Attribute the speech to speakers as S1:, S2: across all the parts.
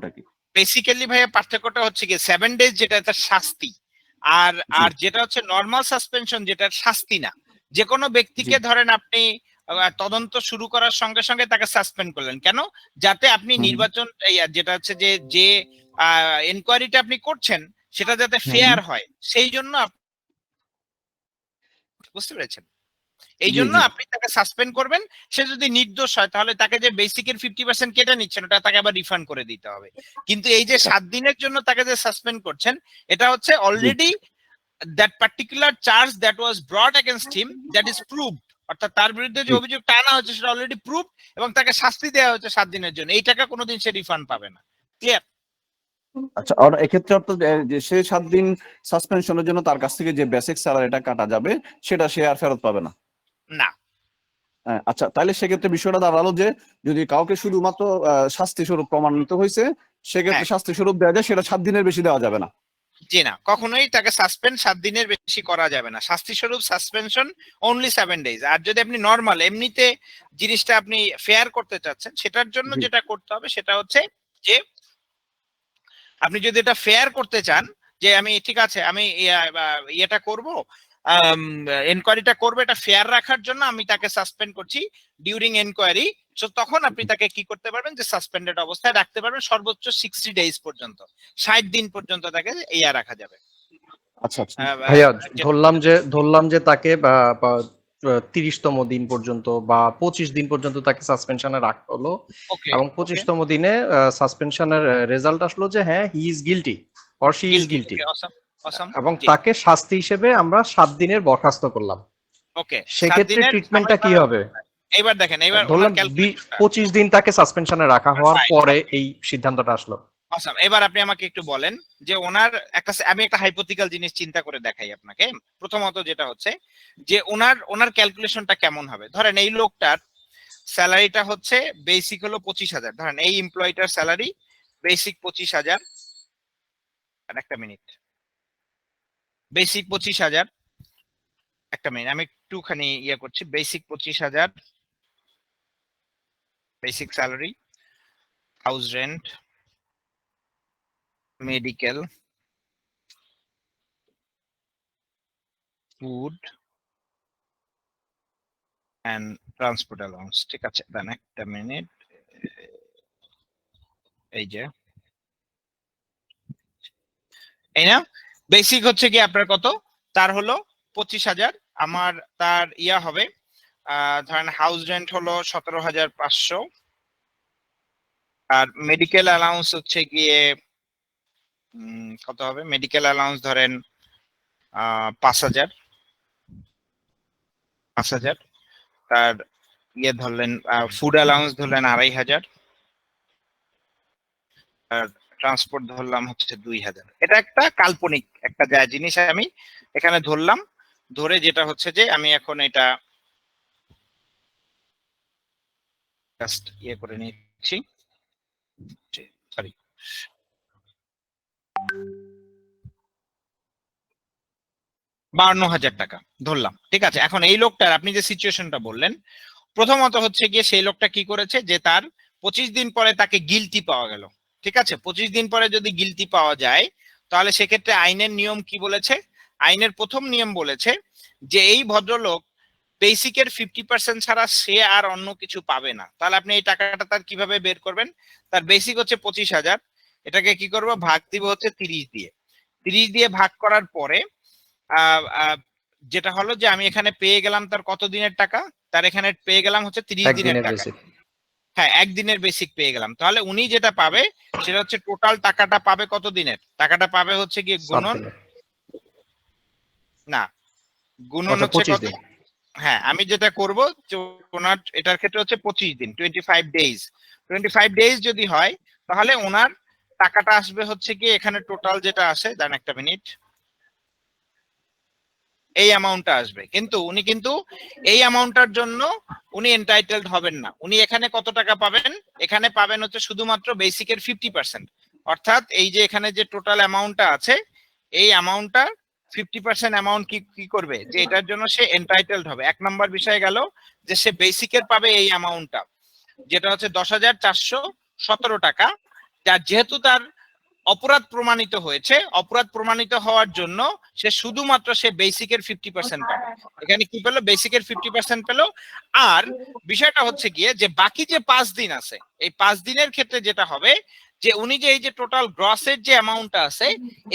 S1: পার্থক্যটা কি?
S2: বেসিক্যালি ভাইয়া পার্থক্যটা হচ্ছে কি 7 ডেজ যেটা তার শাস্তি, আর আর যেটা হচ্ছে নর্মাল সাসপেনশন যেটা শাস্তি না। যে কোনো ব্যক্তিকে ধরেন আপনি তদন্ত শুরু করার সঙ্গে সঙ্গে তাকে সাসপেন্ড করলেন কেন? যাতে আপনি নির্বাচন যেটা হচ্ছে যে এনকোয়ারিটা আপনি করছেন সেটা যাতে ফেয়ার হয়, সেই জন্য বুঝতে পেরেছেন? এই জন্য আপনি তাকে সাসপেন্ড করবেন। সে যদি নির্দোষ হয় তাহলে তাকে যে বেসিকের 50% কেটে নিচ্ছেন ওটা তাকে আবার রিফান্ড করে দিতে হবে। কিন্তু এই যে 7 দিনের জন্য তাকে যে সাসপেন্ড করছেন এটা হচ্ছে already that particular charge that was brought against him that is proved, অর্থাৎ তার বিরুদ্ধে যে অভিযোগটা আনা হয়েছে সেটা অলরেডি প্রুভ এবং তাকে শাস্তি দেওয়া হয়েছে 7 দিনের জন্য। এই টাকা কোনোদিন সে রিফান্ড পাবে না। ক্লিয়ার?
S1: আচ্ছা, আর এক্ষেত্রে অর্থাৎ যে সে 7 দিন সাসপেনশনের জন্য তার কাছ থেকে যে বেসিক স্যালারিটা কাটা যাবে সেটা সে আর ফেরত পাবে না?
S2: না।
S1: আচ্ছা, তাহলে সেক্ষেত্রে বিষয়টা দাঁড়ালো যে যদি কাউকে শুধুমাত্র শাস্তি স্বরূপ প্রমাণিত হয়েছে সেক্ষেত্রে শাস্তি স্বরূপ দেওয়া যায়, সেটা 7 দিনের বেশি দেওয়া যাবে না?
S2: জি না, কখনোই তাকে সাসপেন্ড 7 দিনের বেশি করা যাবে না। শাস্তি স্বরূপ সাসপেনশন অনলি 7 ডেজ। আর যদি আপনি নরমাল এমনিতে জিনিসটা আপনি ফেয়ার করতে চাচ্ছেন সেটার জন্য যেটা করতে হবে সেটা হচ্ছে যে আপনি যদি এটা ফেয়ার করতে চান যে আমি ঠিক আছে আমি ইয়েটা করব, এনকোয়ারিটা করবো, এটা ফেয়ার রাখার জন্য আমি তাকে সাসপেন্ড করছি ডিউরিং এনকোয়ারি, সো তখন আপনি তাকে কি করতে পারবেন যে সাসপেন্ডেড অবস্থায় রাখতে পারবেন সর্বোচ্চ 60 ডেজ পর্যন্ত, 60 দিন পর্যন্ত তাকে ইয়া রাখা যাবে।
S1: আচ্ছা আচ্ছা
S3: ভাইয়া, ধরলাম যে তাকে 30তম দিন পর্যন্ত বা 25 দিন পর্যন্ত তাকে সাসপেনশনে রাখা হলো এবং 25তম দিনে সাসপেনশনের রেজাল্ট আসলো যে হ্যাঁ he is guilty or she is guilty, এবং তাকে শাস্তি হিসেবে আমরা 7 দিনের বরখাস্ত করলাম।
S2: ওকে,
S3: সেক্ষেত্রে ট্রিটমেন্টটা কি হবে?
S2: এবার দেখেন, এবার
S3: ধরলাম 25 দিন তাকে সাসপেনশনে রাখা হওয়ার পরে এই সিদ্ধান্তটা আসলো।
S2: আচ্ছা, এবার আপনি আমাকে একটু বলেন যে ওনার আমি একটা হাইপোথেটিক্যাল জিনিস চিন্তা করে দেখাই আপনাকে। প্রথমত যেটা হচ্ছে যে ওনার ক্যালকুলেশনটা কেমন হবে। ধরেন এই লোকটার স্যালারিটা হচ্ছে বেসিক হলো 25,000, ধরেন এই এমপ্লয়িটার স্যালারি বেসিক 25,000, একটা মিনিট, বেসিক 25,000, একটা মিনিট আমি একটুখানি ইয়ে করছি, basic 25,000 basic salary, house rent, medical, food and transport allowance. ঠিক আছে, দেন একটা মিনিট, এই যে এই না বেসিক হচ্ছে কি আপনার কত, তার হলো 25,000, আমার তার ইয়া হবে ধরেন হাউস রেন্ট হলো 17,500, আর মেডিকেল অ্যালাউন্স হচ্ছে গিয়ে কত হবে, মেডিকেল অ্যালাউন্স ধরেন 5,000, তার ইয়ে ধরলেন ফুড অ্যালাউন্স ধরলেন 2,500, আর ট্রান্সপোর্ট ধরলাম হচ্ছে 2,000। এটা একটা কাল্পনিক একটা যা জিনিস আমি এখানে ধরলাম, ধরে যেটা হচ্ছে যে আমি এখন এটা জাস্ট ইয়ে করে নিচ্ছি, সরি 52,000 টাকা ধরলাম। ঠিক আছে, এখন এই লোকটার আপনি যে সিচুয়েশনটা বললেন, প্রথমত হচ্ছে গিয়ে সেই লোকটা কি করেছে যে তার 25 দিন পরে তাকে গিলটি পাওয়া গেল। ঠিক আছে, 25 দিন পরে যদি গিলটি পাওয়া যায় তাহলে সেক্ষেত্রে আইনের নিয়ম কি বলেছে, আইনের প্রথম নিয়ম বলেছে যে এই ভদ্রলোক বেসিকের 50% ছাড়া সে আর অন্য কিছু পাবে না। তাহলে আপনি এই টাকাটা তার কিভাবে বের করবেন, তার বেসিক হচ্ছে 25,000, এটাকে কি করবো ভাগ দিব হচ্ছে 30 দিয়ে, 30 দিয়ে ভাগ করার পরে যেটা হলো যে আমি এখানে পেয়ে গেলাম তার কত দিনের টাকা, তার এখানে পেয়ে গেলাম হচ্ছে 30 দিনের টাকা। হ্যাঁ, একদিনের বেসিক পেয়ে গেলাম। তাহলে উনি যেটা পাবে সেটা হচ্ছে টোটাল টাকাটা পাবে কত দিনের, টাকাটা পাবে হচ্ছে গিয়ে গুণন না গুণন হচ্ছে কত, হ্যাঁ আমি যেটা করব ওনার এটার ক্ষেত্রে হচ্ছে 25 দিন 25 ডেজ, 25 ডেজ যদি হয় তাহলে ওনার টাকাটা আসবে হচ্ছে কি এখানে টোটাল যেটা আসে, দেন একটা মিনিট, এই অ্যামাউন্টটা আসবে। কিন্তু উনি কিন্তু এই অ্যামাউন্টটার জন্য উনি এন্টাইটেলড হবেন না। উনি এখানে কত টাকা পাবেন, এখানে পাবেন হচ্ছে শুধুমাত্র বেসিকের 50%, অর্থাৎ এই যে এখানে যে টোটাল অ্যামাউন্টটা আছে এই অ্যামাউন্টটা 50% অ্যামাউন্ট কি করবে যে এটার জন্য সে এন্টাইটেলড হবে। এক নম্বর বিষয় গেল যে সে বেসিকের পাবে এই অ্যামাউন্টটা যেটা হচ্ছে 10,417 টাকা, যেহেতু তার অপরাধ প্রমাণিত হয়েছে, অপরাধ প্রমাণিত হওয়ার জন্য সে শুধুমাত্র সে বেসিকের 50% পাবে। এখানে কি পেলো? বেসিকের 50% পেলো। আর বিষয়টা হচ্ছে গিয়ে যে বাকি যে 5 দিন আছে, এই 5 দিনের ক্ষেত্রে যেটা হবে যে উনি যে এই যে টোটাল গ্রসের যে অ্যামাউন্টটা আছে,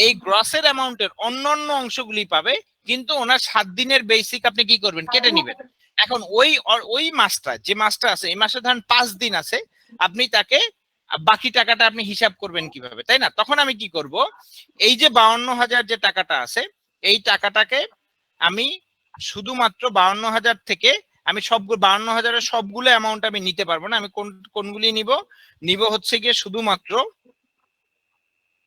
S2: এই গ্রসের অ্যামাউন্টের অন্যান্য অংশগুলি পাবে, কিন্তু ওনার 7 দিনের বেসিক আপনি কি করবেন? কেটে নিবেন। এখন ওই মাসটা, যে মাসটা আছে, এই মাসে ধরেন 5 দিন আছে, আপনি তাকে বাকি টাকাটা আপনি হিসাব করবেন কিভাবে, তাই না? তখন আমি কি করব, এই যে 52,000 যে টাকাটা আছে, এই টাকাটাকে আমি শুধুমাত্র 52,000 থেকে আমি সবগুলো 52,000-এর সবগুলো অ্যামাউন্ট আমি নিতে পারবো না। আমি কোনগুলি নিব হচ্ছে গিয়ে শুধুমাত্র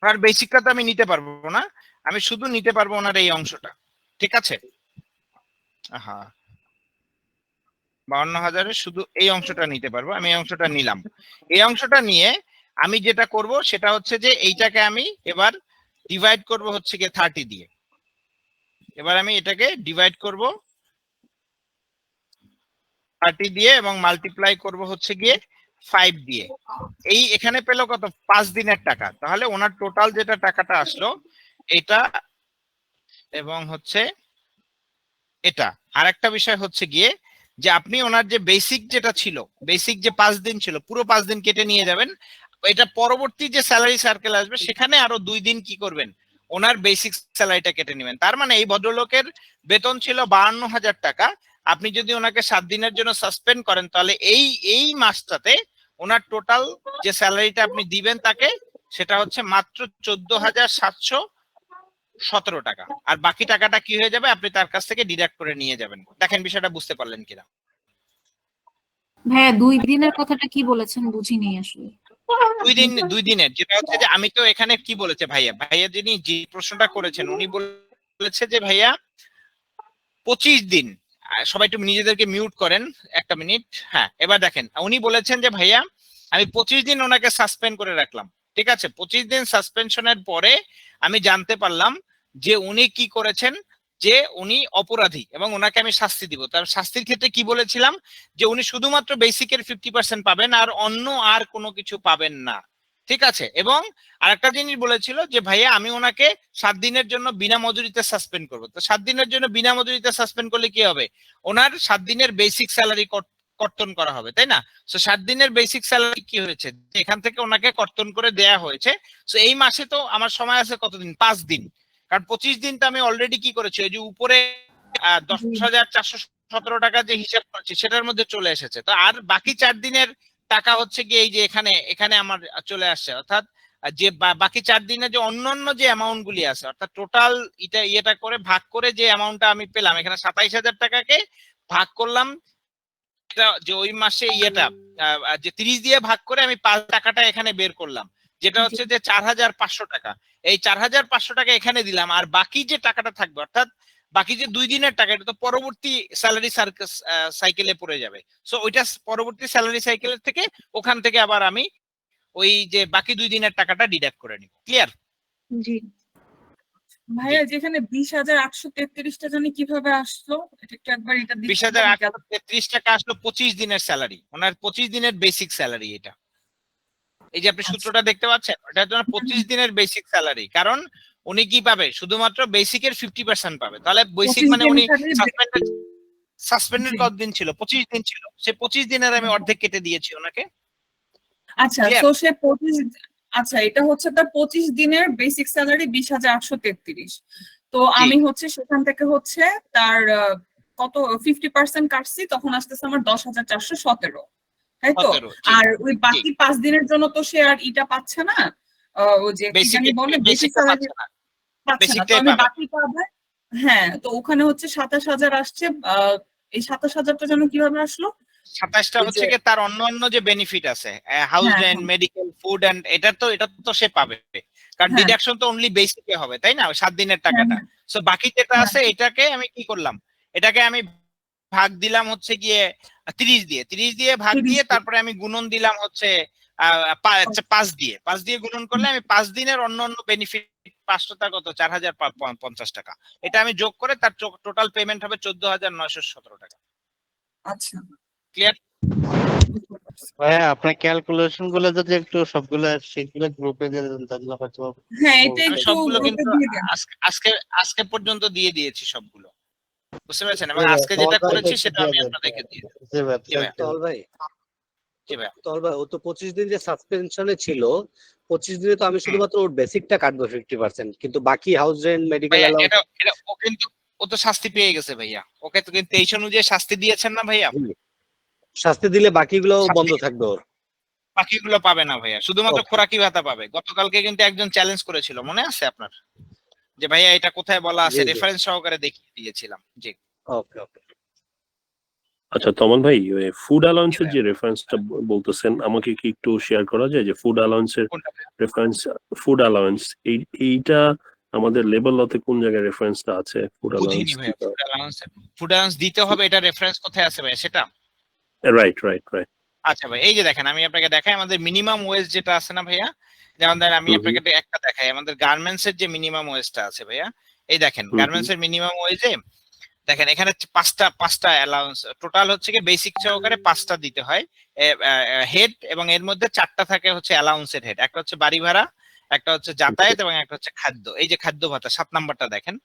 S2: আর বেসিকটা তো আমি নিতে পারবো না, আমি শুধু নিতে পারবো ওনার এই অংশটা। ঠিক আছে? হ্যাঁ, 52,000-এর শুধু এই অংশটা নিতে পারবো, আমি এই অংশটা নিলাম। এই অংশটা নিয়ে আমি যেটা করব সেটা হচ্ছে যে এইটাকে আমি এবার ডিভাইড করব হচ্ছে গিয়ে 30 দিয়ে। এবার আমি এটাকে ডিভাইড করব 30 দিয়ে এবং মাল্টিপ্লাই করব হচ্ছে গিয়ে 5 দিয়ে। এই এখানে পেলো কত? 5 দিনের টাকা। তাহলে ওনার টোটাল যেটা টাকাটা আসলো এটা এবং হচ্ছে এটা। আর একটা বিষয় হচ্ছে গিয়ে যে আপনি ওনার যে বেসিক যেটা ছিল, বেসিক যে 5 দিন ছিল, পুরো 5 দিন কেটে নিয়ে যাবেন। এটা পরবর্তী যে স্যালারি সার্কেল আসবে সেখানে আরো 2 দিন কি করবেন? ওনার বেসিক স্যালারিটা কেটে নেবেন। তার মানে এই ভদ্রলোকের বেতন ছিল 52,000 টাকা। আপনি যদি ওনাকে 7 দিনের জন্য সাসপেন্ড করেন, তাহলে এই মাসটাতে ওনার টোটাল যে স্যালারিটা আপনি দিবেন তাকে, সেটা হচ্ছে মাত্র 14,717 টাকা। আর বাকি টাকাটা কি হয়ে যাবে? আপনি তার কাছ থেকে ডিডাক্ট করে নিয়ে যাবেন। দেখেন বিষয়টা বুঝতে পারলেন কিনা?
S4: ভাইয়া 2 দিনের কথাটা কি বলেছেন বুঝিনি আসলে।
S2: 2 দিনের যেটা হচ্ছে যে আমি তো এখানে কি বলেছে ভাইয়া যিনি যে প্রশ্নটা করেছেন উনি বলেছে যে ভাইয়া 25 দিন। সবাই একটু নিজেদেরকে মিউট করেন 1 মিনিট। হ্যাঁ, এবার দেখেন উনি বলেছেন যে ভাইয়া আমি 25 দিন ওনাকে সাসপেন্ড করে রাখলাম। ঠিক আছে, 25 দিন সাসপেনশনের পরে আমি জানতে পারলাম যে উনি কি করেছেন, যে উনি অপরাধী এবং ওনাকে আমি শাস্তি দিব। তার শাস্তির ক্ষেত্রে কি বলেছিলাম? যে উনি শুধুমাত্র বেসিকের 50% পাবেন, আর অন্য আর কোনো কিছু পাবেন না। ঠিক আছে, এবং আরেকটা জিনিস বলেছিল যে ভাইয়া আমি ওনাকে 7 দিনের জন্য বিনা মজুরিতে সাসপেন্ড করবো। তো 7 দিনের জন্য বিনা মজুরিতে সাসপেন্ড করলে কি হবে? ওনার 7 দিনের বেসিক স্যালারি কর্তন করা হবে, তাই না? তো 7 দিনের বেসিক স্যালারি কি হয়েছে? এখান থেকে ওনাকে কর্তন করে দেয়া হয়েছে। তো এই মাসে তো আমার সময় আছে কতদিন? 5 দিন। কারণ 25 দিন তো আমি অলরেডি কি করেছি, ওই যে উপরে 10,417 টাকা যে হিসাব করেছি সেটার মধ্যে চলে এসেছে। তো আর বাকি 4 দিনের টাকা হচ্ছে কি এই যে এখানে আমার চলে আসছে। অর্থাৎ যে বাকি 4 দিনে যে অন্যান্য যে অ্যামাউন্ট গুলি আছে, অর্থাৎ টোটাল ইয়েটা করে ভাগ করে যে অ্যামাউন্টটা আমি পেলাম, এখানে 27,000 টাকাকে ভাগ করলাম যে ওই মাসে যে 30 দিয়ে ভাগ করে আমি 5 টাকাটা এখানে বের করলাম, যেটা হচ্ছে যে 4,500 টাকা। এই 4,500 টাকা এখানে দিলাম, আর বাকি যে টাকাটা থাকবে, অর্থাৎ বাকি যে 2 দিনের টাকা, এটা তো পরবর্তী স্যালারি সাইকেলে পড়ে যাবে। সো ওইটা পরবর্তী স্যালারি সাইকেলের থেকে ওখান থেকে আবার আমি ওই যে বাকি 2 দিনের টাকাটা ডিডাক্ট করে নিব। ক্লিয়ার?
S4: জি
S5: ভাইয়া যেখানে 20,833টা জানি কিভাবে আসলো, এটা একটু একবার এটা
S2: 20,833 টাকা আসলো 25 দিনের স্যালারি, ওনার 25 দিনের বেসিক স্যালারি। এটা এই যে আপনি সূত্রটা দেখতে পাচ্ছেন, এটা জন্য 25 দিনের বেসিক স্যালারি। কারণ উনি কি পাবে? শুধুমাত্র বেসিকের 50% পাবে। তাহলে বেসিক মানে উনি সাসপেন্ডেড কতদিন ছিল? 25 দিন ছিল। সে 25 দিনের আমি অর্ধেক কেটে দিয়েছি ওনাকে।
S5: আচ্ছা, তো সে 25, আচ্ছা এটা হচ্ছে তার 25 দিনের বেসিক স্যালারি 20,833। তো আমি হচ্ছে সেখান থেকে হচ্ছে তার কত 50% কাটছি, তখন আসতেছে আমার 10,417, তাই তো? আর ওই বাকি 5 দিনের জন্য তো সে আর ইটা পাচ্ছে না, ওই যে কি জানি বলে বেসিক স্যালারি পাচ্ছে না, তো আমি বাকি পাবে। হ্যাঁ, তো ওখানে হচ্ছে 27,000 আসছে। এই 27,000টা যেন কিভাবে আসলো?
S2: 27টা হচ্ছে কি তার অন্যান্য যে বেনিফিট আছে, house rent, medical, food and এটা তো সে পাবে, কারণ ডিডাকশন তো অনলি বেসিকে হবে, তাই না? 7 দিনের টাকাটা। সো বাকি যেটা আছে এটাকে আমি কি করলাম? এটাকে আমি ভাগ দিলাম হচ্ছে গিয়ে 30 দিয়ে ভাগ দিয়ে তারপরে আমি গুণন দিলাম হচ্ছে 5 দিয়ে গুণন করলে আমি 5 দিনের অন্যান্য বেনিফিট 500টা কত 4,050 টাকা, এটা আমি যোগ করে তার টোটাল পেমেন্ট হবে 14,917 টাকা।
S5: আচ্ছা,
S2: ক্লিয়ার?
S6: ভাইয়া আপনার ক্যালকুলেশন গুলো যদি একটু সবগুলো সেগুলো গ্রুপে দিয়ে দেন তাহলে হয়তো
S5: হ্যাঁ, এটা
S2: আমি
S5: একটু
S2: সবগুলো
S5: গ্রুপে
S2: কিন্তু
S5: দিয়ে দেন।
S2: আজকে পর্যন্ত দিয়ে দিয়েছি সবগুলো, বুঝতে পেরেছেন? এবং
S6: জি ভাই,
S2: আজকে
S6: তল
S2: যেটা
S6: ভাই
S2: করেছি
S6: একটু
S2: সেটা
S6: দিয়ে
S2: আমি
S6: দেন।
S2: আপনাদেরকে দিয়ে দেব।
S6: জি ভাই,
S2: জি ভাইয়া,
S7: তল ভাই
S2: জি ভাইয়া।
S7: তল ভাই ও তো 25 দিন যে সাসপেনশনে ছিল, 25 দিনে তো আমি
S2: হুম।
S7: শুধুমাত্র ওর বেসিকটা কাটবো 50%, কিন্তু বাকি হাউস রেন্ট, মেডিকেল
S2: ভাইয়া
S7: অ্যালাউন্স।
S2: এটা ও তো শাস্তি পেয়ে গেছে ভাইয়া, ওকে তো কিন্তু 23 অনুযায়ী শাস্তি দিয়েছেন না ভাইয়া?
S7: শাস্তি দিলে বাকিগুলো বন্ধ
S2: শাস্তি
S7: থাকবে ওর।
S2: বাকিগুলো পাবে না ভাইয়া, শুধুমাত্র
S7: ওকে
S2: খোরাকি ভাতা পাবে। গতকালকে কিন্তু একজন চ্যালেঞ্জ করেছিল, মনে আছে আপনার? যে ভাইয়া এটা কোথায় বলা আছে,
S7: জি জি
S2: রেফারেন্স সহকারে দেখিয়ে দিয়েছিলাম। জি
S7: ওকে ওকে।
S8: আচ্ছা তমল ভাই, ফুড
S2: জি
S8: অ্যালাউন্সের
S2: ভাইয়া।
S8: যে রেফারেন্সটা বলতেছেন, আমাকে কি একটু শেয়ার করা যায় যে ফুড অ্যালাউন্সের
S2: কোনটা ভাইয়া?
S8: রেফারেন্স? ফুড অ্যালাউন্স এইটা আমাদের লেবার লতে কোন জায়গায় রেফারেন্সটা আছে ফুড অ্যালাউন্স
S2: বুঝিনি ভাইয়া,
S8: দিতে?
S2: ফুড অ্যালাউন্স দিতে হবে, এটা রেফারেন্স কোথায় আছে ভাইয়া সেটা?
S8: Right right right.
S2: আচ্ছা ভাই, এই যে দেখেন আমি আপনাকে দেখাই আমাদের মিনিমাম ওয়েজ যেটা আছে না ভাইয়া, যেমন ধরেন আমি আপনাকে একটা দেখাই, আমাদের গার্মেন্টস এর যে মিনিমাম ওয়েজটা আছে ভাইয়া, এই দেখেন গার্মেন্টস এর মিনিমাম ওয়েজে দেখেন এখানে পাঁচটা অ্যালাউন্স টোটাল হচ্ছে কি, বেসিক সহকারে 5টা দিতে হয় হেড, এবং এর মধ্যে 4টা থাকে হচ্ছে অ্যালাউন্সের হেড। একটা হচ্ছে বাড়ি ভাড়া, একটা হচ্ছে যাতায়াত, এবং একটা হচ্ছে খাদ্য। এই যে খাদ্য ভাতা 7 নাম্বারটা দেখেন,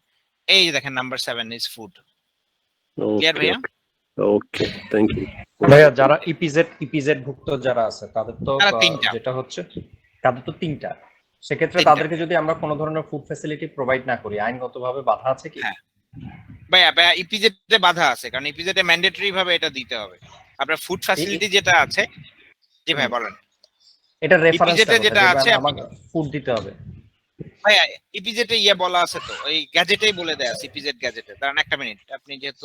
S2: এই যে দেখেন number 7 is food. Clear
S8: okay
S2: ভাইয়া?
S8: ওকে, থ্যাংক ইউ।
S3: ভাইয়া যারা ইপিজেড ভুক্ত যারা আছে তাদের তো
S2: তারা 3টা।
S3: যেটা হচ্ছে তাদের তো 3টা, সেক্ষেত্রে
S2: 3টা।
S3: তাদেরকে যদি আমরা কোনো ধরনের ফুড ফ্যাসিলিটি প্রোভাইড না করি, আইনগতভাবে বাধা আছে কি?
S2: হ্যাঁ ভাইয়া ইপিজেড এ বাধা আছে, কারণ ইপিজেড এ ম্যান্ডেটরি ভাবে এটা দিতে হবে। আপনার ফুড ফ্যাসিলিটি যেটা আছে, জি ভাই বলেন।
S3: এটা
S2: ইপিজেড
S3: রেফারেন্সটা
S2: এ যেটা আছে
S3: আমাকে ফুড দিতে হবে।
S2: ভাইয়া ইপিজেড এ বলা আছে তো, ওই গ্যাজেটেই বলে দেয়া আছে, ইপিজেড গ্যাজেটে। দাঁড়ান একটা মিনিট, আপনি যেহেতু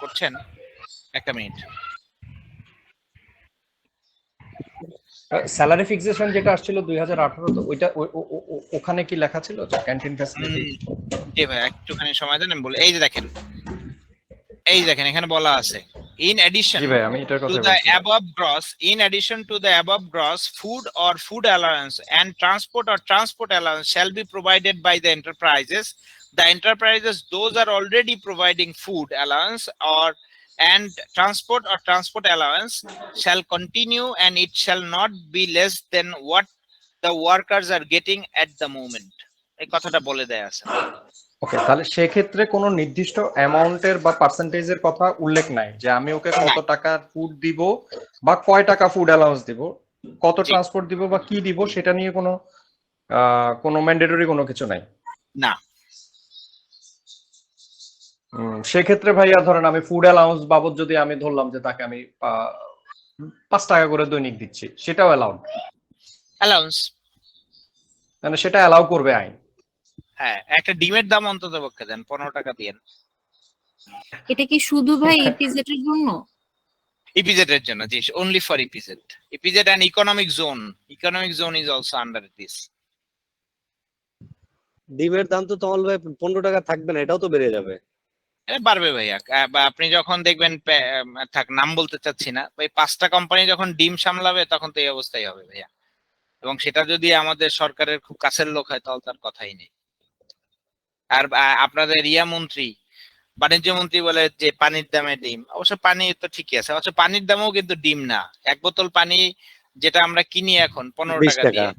S2: করছেন, একটা মিনিট।
S3: স্যালারি ফিক্সেশন যেটা আসছিল 2018 তো ওইটা ওখানে কি লেখা ছিল যে ক্যান্টিন ফ্যাসিলিটি?
S2: জি ভাই একটুখানি সময় দেন, আমি বলি। এই যে দেখেন এখানে বলা আছে, in addition
S3: জি ভাই আমি এটার
S2: to
S3: কথা
S2: the
S3: বলছি।
S2: above gross, in addition to the above gross, food or food allowance and transport or transport allowance shall be provided by the enterprises. The enterprises, those are already providing food allowance and transport or transport allowance, shall continue, and it shall not be less than what the workers are getting at the moment. এই কথাটা বলে দেয়া আছে।
S3: ওকে, তাহলে সেক্ষেত্রে কোনো নির্দিষ্ট অ্যামাউন্টের বা পার্সেন্টেজের কথা উল্লেখ নাই যে আমি ওকে কত টাকা ফুড দিব বা কয় টাকা ফুড অ্যালাউন্স দিব, কত ট্রান্সপোর্ট দিব বা কি দিব, সেটা নিয়ে কোনো ম্যান্ডেটরি কোনো কিছু নাই
S2: না।
S3: সেক্ষেত্রে ভাইয়া ধরেন আমি ফুড অ্যালাউন্স বাবদ যদি আমি ধরলাম যে তাকে আমি 5 টাকা করে দৈনিক দিচ্ছি, সেটাও
S2: অ্যালাউন্স,
S3: মানে সেটা অ্যালাউ করবে আইন?
S2: হ্যাঁ, একটা ডিমের দাম অন্তত পক্ষে দেন, 15 টাকা দিয়েন।
S4: এটা কি শুধু ভাই ইপিজেড এর জন্য?
S2: ইপিজেড এর জন্য, জি, only for EPZ and economic zone is also under this.
S7: ডিমের দাম তো তমল ভাই 15 টাকা থাকবে না, এটাও তো বেড়ে যাবে।
S2: এটা বাড়বে ভাইয়া, বা আপনি যখন দেখবেন, থাক নাম বলতে চাচ্ছি না ভাই, 5টা কোম্পানি যখন ডিম সামলাবে তখন তো এই অবস্থাই হবে ভাইয়া। এবং সেটা যদি আমাদের সরকারের খুব কাছের লোক হয় তাহলে তার কথাই নেই। আর আপনাদের মন্ত্রী, বাণিজ্য মন্ত্রী বলে যে পানির দামে ডিম, অবশ্য পানি তো ঠিকই আছে, অবশ্য পানির দামও কিন্তু ডিম না। এক বোতল পানি যেটা আমরা কিনি এখন 15 টাকা দিয়ে,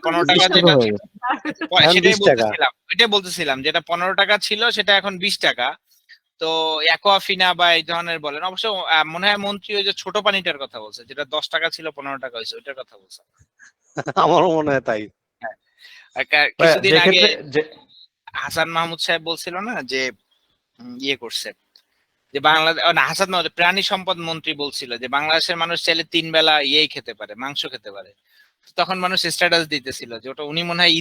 S2: 15 টাকা যেটা সেটাই বলতেছিলাম, যেটা 15 টাকা ছিল সেটা এখন 20 টাকা। তো অ্যাকোয়াফিনা বা এই ধরনের বলেন, অবশ্য মনে হয় মন্ত্রী ওই যে ছোট পানিটার কথা বলছে, যেটা 10 টাকা ছিল 15 টাকা হয়েছে, ওইটার কথা বলছে।
S7: আমারও মনে হয় তাই।
S2: কিছুদিন আগে হাসান মাহমুদ সাহেব বলছিল না যে করছে, যে বাংলাদেশ, হাসান মাহমুদ প্রাণী সম্পদ মন্ত্রী বলছিল যে বাংলাদেশের মানুষ চাইলে 3 বেলা খেতে পারে, মাংস খেতে পারে। তখন মানুষ স্ট্যাটাস দিতেছিল যে ওটা উনি মনে হয়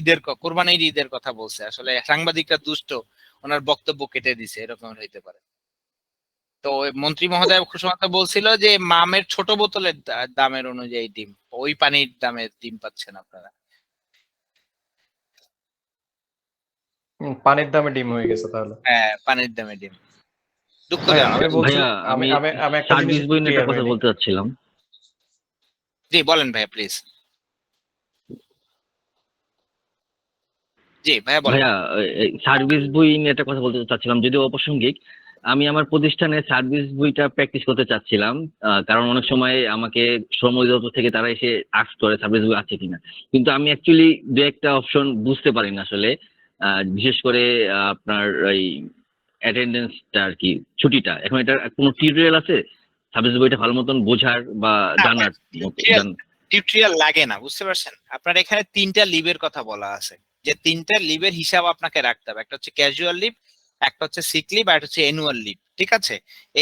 S2: কোরবানির ঈদের কথা বলছে, আসলে সাংবাদিকরা দুষ্ট, ওনার বক্তব্য কেটে দিছে, এরকম হইতে পারে। তো মন্ত্রী মহোদয় ঘোষণা বলছিল যে মামের ছোট বোতলের দামের অনুযায়ী ডিম, ওই পানির দামে ডিম পাচ্ছেন আপনারা।
S3: পানির দামে ডিম হয়ে গেছে তাহলে?
S2: হ্যাঁ, পানির দামে ডিম।
S3: আমি একটা জিনিস
S9: কথা বলতে চাচ্ছিলাম।
S2: জি বলেন ভাইয়া প্লিজ। জি ভাইয়া বলেন।
S9: ভাইয়া সার্ভিস বই নিয়ে একটা কথা বলতে চাচ্ছিলাম, যদিও অপ্রাসঙ্গিক। আমি আমার প্রতিষ্ঠানে সার্ভিস বইটা প্র্যাকটিস করতে চাচ্ছিলাম, কারণ অনেক সময় আমাকে শ্রম অধিদপ্তর থেকে তারা এসে আস্ক করে সার্ভিস বই আছে কিনা, কিন্তু আমি অ্যাকচুয়ালি দু একটা অপশন বুঝতে পারি না আসলে, বিশেষ করে আপনার এই অ্যাটেন্ডেন্সটা আর কি, ছুটিটা। এখন এটা কোনো টিউটোরিয়াল আছে সার্ভিস বইটা ভালো মতন বোঝার বা জানার মতো?
S2: টিউটোরিয়াল লাগে না, বুঝতে পারছেন? আপনার এখানে 3টা লিভের কথা বলা আছে, যে 3টা লিভের হিসাব আপনাকে রাখতে হবে। একটা হচ্ছে ক্যাজুয়াল লিভ, একটা হচ্ছে সিক লিভ, আর একটা হচ্ছে অ্যানুয়াল লিভ। ঠিক আছে,